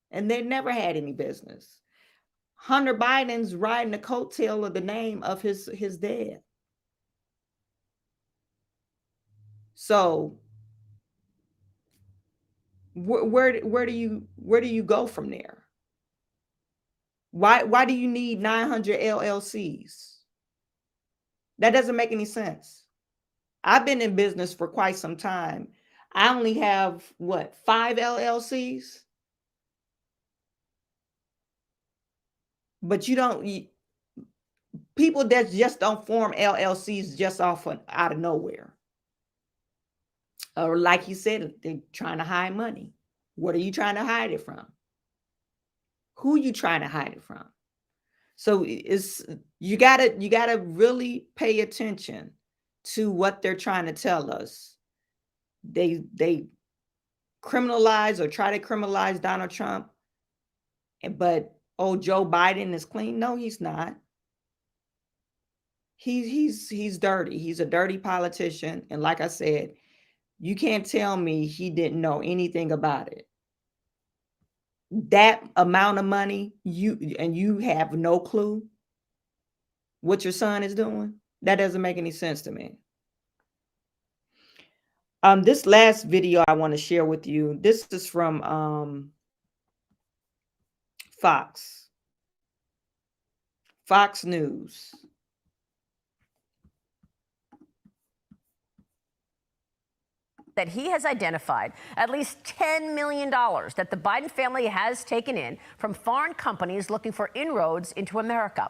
And they never had any business. Hunter Biden's riding the coattail of the name of his dad. So where do you go from there? Why do you need 900 LLCs? That doesn't make any sense. I've been in business for quite some time. I only have 5 LLCs? But people that just don't form LLCs just out of nowhere. Or like you said, they're trying to hide money. What are you trying to hide it from? Who are you trying to hide it from? So you gotta really pay attention to what they're trying to tell us. They criminalize or try to criminalize Donald Trump, but Joe Biden is clean. No, he's not. He's dirty. He's a dirty politician. And like I said, you can't tell me he didn't know anything about it. That amount of money, you have no clue what your son is doing? That doesn't make any sense to me. This last video I want to share with you, this is from Fox News. That he has identified at least $10 million that the Biden family has taken in from foreign companies looking for inroads into America.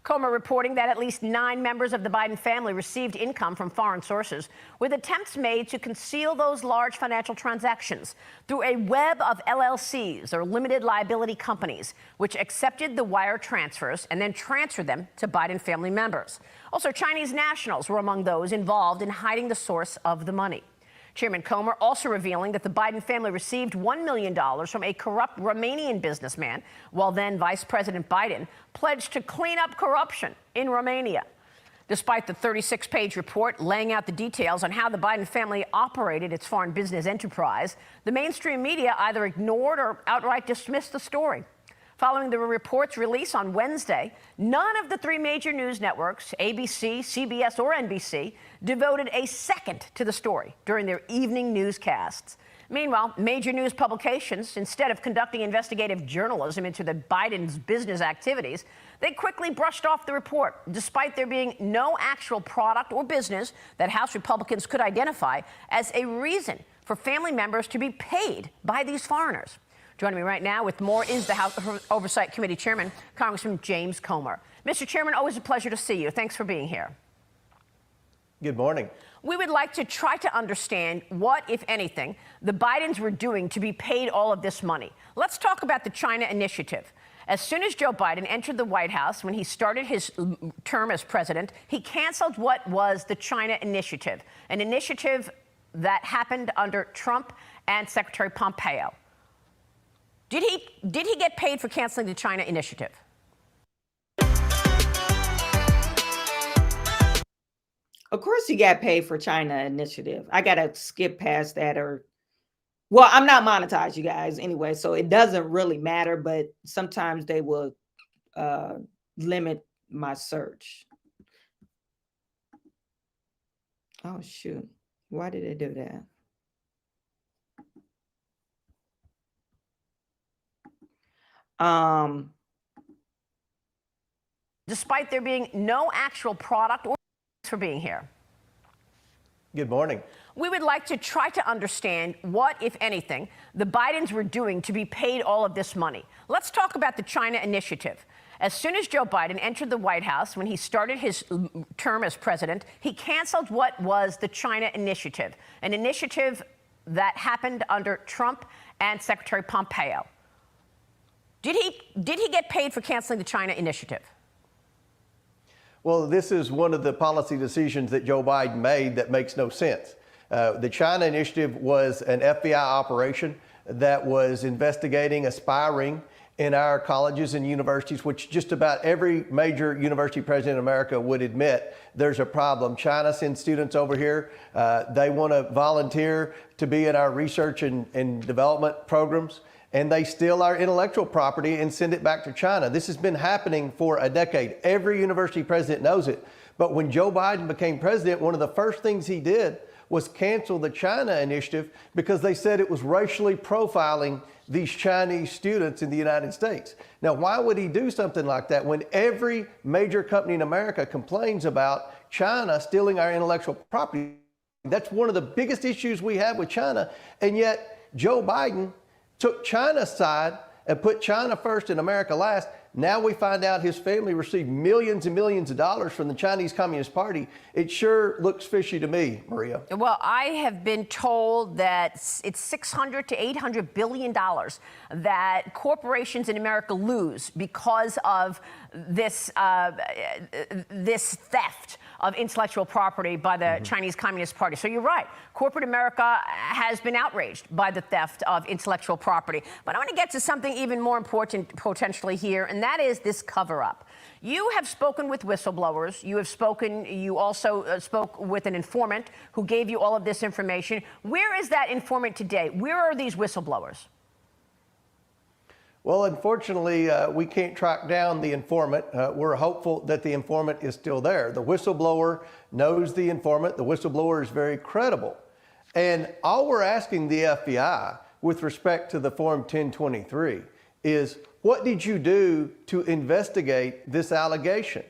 Comer reporting that at least 9 members of the Biden family received income from foreign sources, with attempts made to conceal those large financial transactions through a web of LLCs, or limited liability companies, which accepted the wire transfers and then transferred them to Biden family members. Also, Chinese nationals were among those involved in hiding the source of the money. Chairman Comer also revealing that the Biden family received $1 million from a corrupt Romanian businessman, while then Vice President Biden pledged to clean up corruption in Romania. Despite the 36-page report laying out the details on how the Biden family operated its foreign business enterprise, the mainstream media either ignored or outright dismissed the story. Following the report's release on Wednesday, none of the 3 major news networks, ABC, CBS, or NBC, devoted a second to the story during their evening newscasts. Meanwhile, major news publications, instead of conducting investigative journalism into the Biden's business activities, they quickly brushed off the report, despite there being no actual product or business that House Republicans could identify as a reason for family members to be paid by these foreigners. Joining me right now with more is the House Oversight Committee Chairman, Congressman James Comer. Mr. Chairman, always a pleasure to see you. Thanks for being here. Good morning. We would like to try to understand what, if anything, the Bidens were doing to be paid all of this money. Let's talk about the China initiative. As soon as Joe Biden entered the White House, when he started his term as president, he canceled what was the China initiative, an initiative that happened under Trump and Secretary Pompeo. Did he get paid for canceling the China initiative? Of course he got paid for China initiative. I got to skip past that, well, I'm not monetized, you guys, anyway, so it doesn't really matter, but sometimes they will limit my search. Oh, shoot. Why did they do that? Despite there being no actual product or for being here. Good morning. We would like to try to understand what, if anything, the Bidens were doing to be paid all of this money. Let's talk about the China initiative. As soon as Joe Biden entered the White House, when he started his term as president, he canceled what was the China initiative, an initiative that happened under Trump and Secretary Pompeo. Did he get paid for canceling the China initiative? Well, this is one of the policy decisions that Joe Biden made that makes no sense. The China Initiative was an FBI operation that was investigating a spy ring in our colleges and universities, which just about every major university president in America would admit there's a problem. China sends students over here. They want to volunteer to be in our research and development programs, and they steal our intellectual property and send it back to China. This has been happening for a decade. Every university president knows it. But when Joe Biden became president, one of the first things he did was cancel the China Initiative because they said it was racially profiling these Chinese students in the United States. Now, why would he do something like that when every major company in America complains about China stealing our intellectual property? That's one of the biggest issues we have with China. And yet Joe Biden took China's side and put China first and America last. Now we find out his family received millions and millions of dollars from the Chinese Communist Party. It sure looks fishy to me, Maria. Well, I have been told that it's $600 to $800 billion that corporations in America lose because of this this theft of intellectual property by the Chinese Communist Party. So you're right. Corporate America has been outraged by the theft of intellectual property. But I want to get to something even more important potentially here, and that is this cover-up. You have spoken with whistleblowers. You also spoke with an informant who gave you all of this information. Where is that informant today? Where are these whistleblowers? Well, unfortunately, we can't track down the informant. We're hopeful that the informant is still there. The whistleblower knows the informant. The whistleblower is very credible. And all we're asking the FBI with respect to the Form 1023 is, what did you do to investigate this allegation?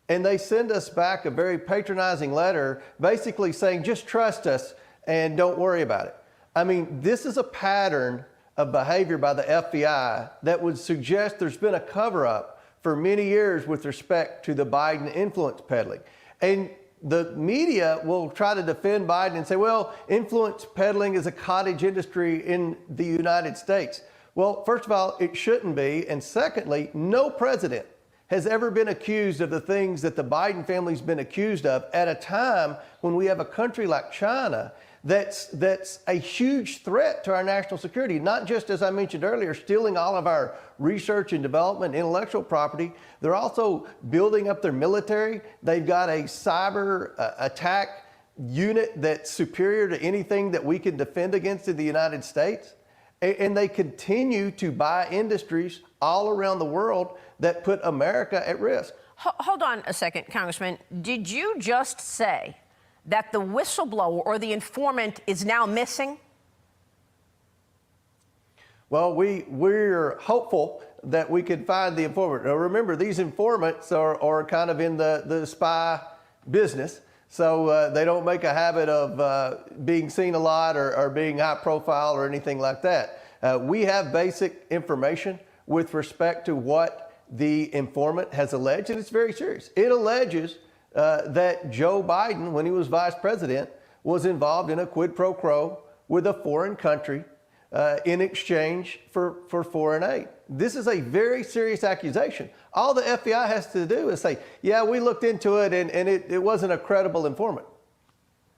And they send us back a very patronizing letter basically saying, just trust us and don't worry about it. I mean, this is a pattern of behavior by the FBI that would suggest there's been a cover-up for many years with respect to the Biden influence peddling. And the media will try to defend Biden and say, well, influence peddling is a cottage industry in the United States. Well, first of all, it shouldn't be. And secondly, no president has ever been accused of the things that the Biden family's been accused of at a time when we have a country like China that's a huge threat to our national security, not just, as I mentioned earlier, stealing all of our research and development, intellectual property. They're also building up their military. They've got a cyber attack unit that's superior to anything that we can defend against in the United States. And they continue to buy industries all around the world that put America at risk. Hold on a second, Congressman. Did you just say that the whistleblower or the informant is now missing? Well, we're hopeful that we can find the informant. Now, remember, these informants are kind of in the spy business, so they don't make a habit of being seen a lot or being high profile or anything like that. We have basic information with respect to what the informant has alleged, and it's very serious. It alleges that Joe Biden, when he was vice president, was involved in a quid pro quo with a foreign country in exchange for foreign aid. This is a very serious accusation. All the FBI has to do is say, yeah, we looked into it and it wasn't a credible informant.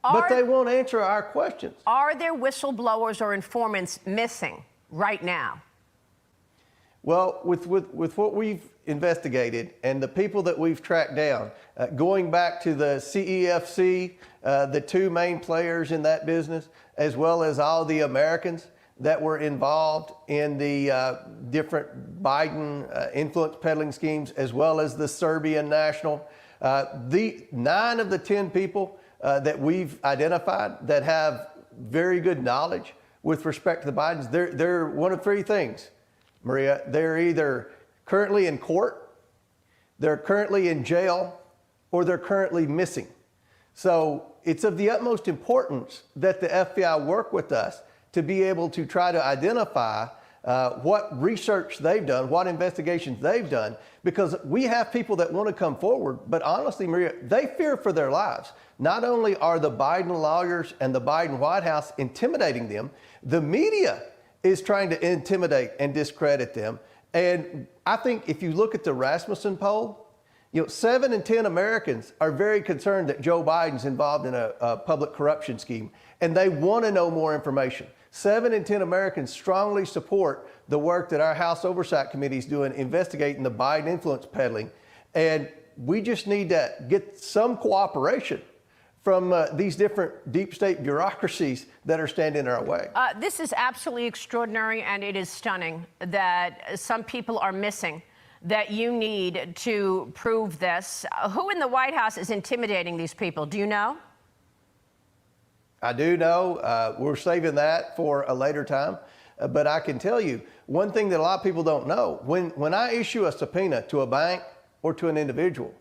But they won't answer our questions. Are there whistleblowers or informants missing right now? Well, with what we've investigated and the people that we've tracked down, going back to the CEFC, the two main players in that business, as well as all the Americans that were involved in the different Biden influence peddling schemes, as well as the Serbian national. The 9 of the 10 people that we've identified that have very good knowledge with respect to the Bidens, they're one of 3 things, Maria. They're either currently in court, they're currently in jail, or they're currently missing. So it's of the utmost importance that the FBI work with us to be able to try to identify what research they've done, what investigations they've done, because we have people that want to come forward, but honestly, Maria, they fear for their lives. Not only are the Biden lawyers and the Biden White House intimidating them, the media is trying to intimidate and discredit them. And I think if you look at the Rasmussen poll, 7 in 10 Americans are very concerned that Joe Biden's involved in a public corruption scheme, and they want to know more information. 7 in 10 Americans strongly support the work that our House Oversight Committee is doing, investigating the Biden influence peddling. And we just need to get some cooperation from these different deep state bureaucracies that are standing in our way. This is absolutely extraordinary, and it is stunning that some people are missing that you need to prove this. Who in the White House is intimidating these people? Do you know? I do know. We're saving that for a later time. But I can tell you one thing that a lot of people don't know. When I issue a subpoena to a bank or to an individual,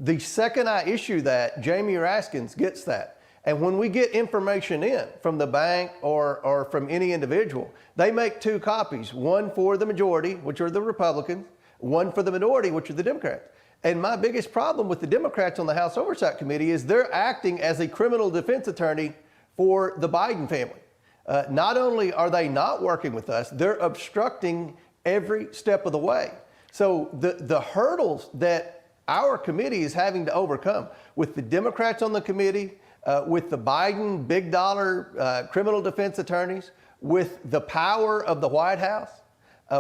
the second I issue that, Jamie Raskins gets that. And when we get information in from the bank or from any individual, they make 2 copies, one for the majority, which are the Republicans, one for the minority, which are the Democrats. And my biggest problem with the Democrats on the House Oversight Committee is they're acting as a criminal defense attorney for the Biden family. Not only are they not working with us, they're obstructing every step of the way. So the hurdles that our committee is having to overcome with the Democrats on the committee, with the Biden big dollar criminal defense attorneys, with the power of the White House,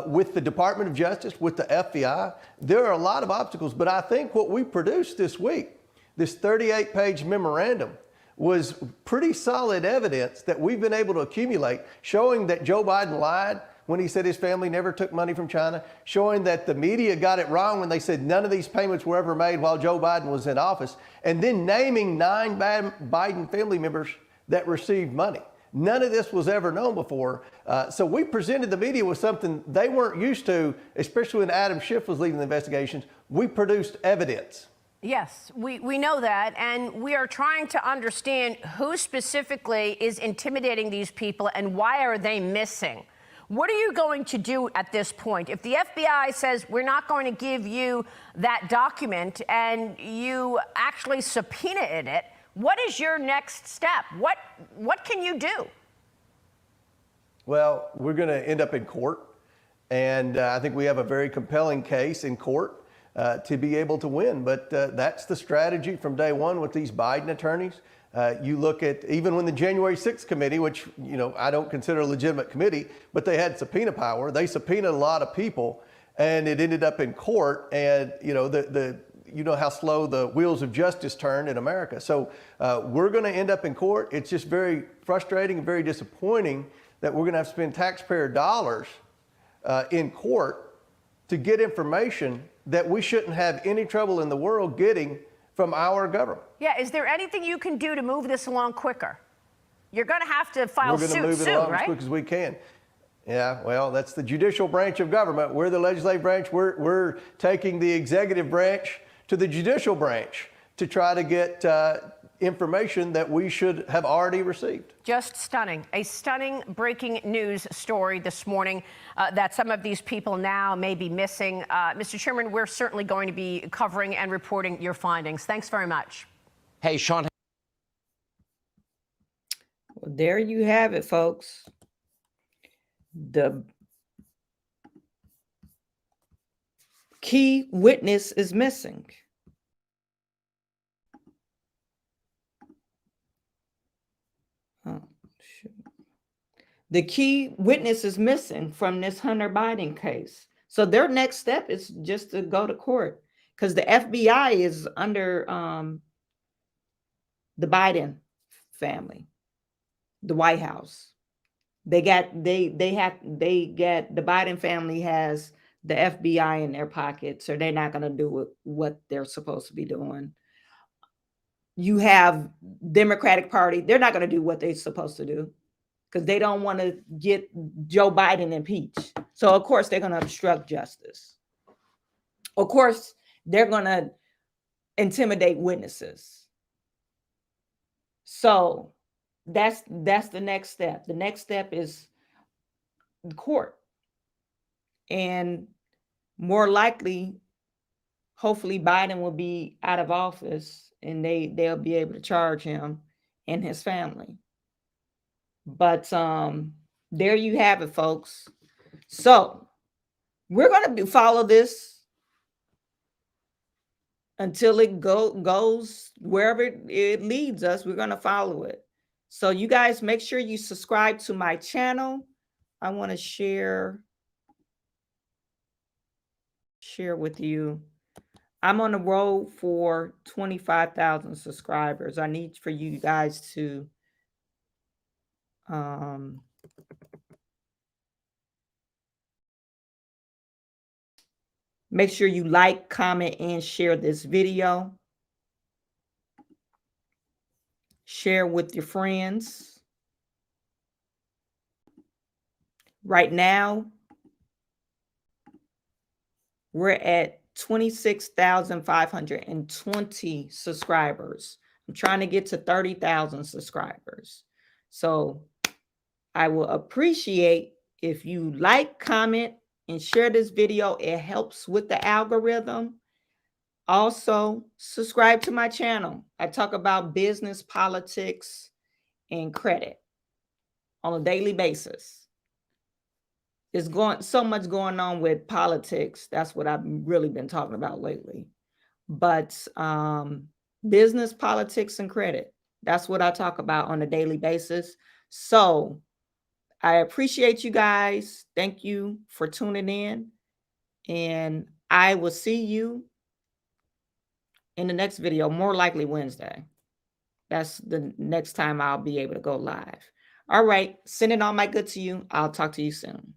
with the Department of Justice, with the FBI, there are a lot of obstacles. But I think what we produced this week, this 38-page memorandum, was pretty solid evidence that we've been able to accumulate, showing that Joe Biden lied when he said his family never took money from China, showing that the media got it wrong when they said none of these payments were ever made while Joe Biden was in office, and then naming 9 Biden family members that received money. None of this was ever known before. So we presented the media with something they weren't used to, especially when Adam Schiff was leading the investigations. We produced evidence. Yes, we know that, and we are trying to understand who specifically is intimidating these people and why are they missing. What are you going to do at this point? If the FBI says we're not going to give you that document and you actually subpoenaed it, what is your next step? What can you do? Well, we're going to end up in court, and I think we have a very compelling case in court to be able to win. But that's the strategy from day one with these Biden attorneys. You look at even when the January 6th committee, which I don't consider a legitimate committee, but they had subpoena power. They subpoenaed a lot of people, and it ended up in court. And you know how slow the wheels of justice turn in America. So we're going to end up in court. It's just very frustrating and very disappointing that we're going to have to spend taxpayer dollars in court to get information that we shouldn't have any trouble in the world getting from our government. Yeah, is there anything you can do to move this along quicker? You're going to have to file suit soon, right? We're going to move it along as quick as we can. Yeah, well, that's the judicial branch of government. We're the legislative branch. We're taking the executive branch to the judicial branch to try to get information that we should have already received. Just stunning. A stunning breaking news story this morning that some of these people now may be missing. Mr. Chairman, we're certainly going to be covering and reporting your findings. Thanks very much. Hey, Sean. Well, there you have it, folks. The key witness is missing. Oh, shoot. The key witness is missing from this Hunter Biden case. So their next step is just to go to court because the FBI is under the Biden family, the White House. The Biden family has the FBI in their pocket, so they're not going to do what they're supposed to be doing. You have Democratic Party, they're not going to do what they're supposed to do because they don't want to get Joe Biden impeached. So of course they're going to obstruct justice. Of course they're going to intimidate witnesses. So that's the next step. The next step is the court. And more likely, hopefully Biden will be out of office and they'll be able to charge him and his family. But there you have it, folks. So we're going to follow this until it goes wherever it leads us. We're going to follow it. So you guys make sure you subscribe to my channel. I want to share with you. I'm on the road for 25,000 subscribers. I need for you guys to make sure you like, comment, and share this video. Share with your friends. Right now, we're at 26,520 subscribers. I'm trying to get to 30,000 subscribers. So I will appreciate if you like, comment, and share this video. It helps with the algorithm. Also, subscribe to my channel. I talk about business, politics, and credit on a daily basis. There's so much going on with politics. That's what I've really been talking about lately. But business, politics, and credit, that's what I talk about on a daily basis. So I appreciate you guys. Thank you for tuning in. And I will see you in the next video, more likely Wednesday. That's the next time I'll be able to go live. All right. Sending all my good to you. I'll talk to you soon.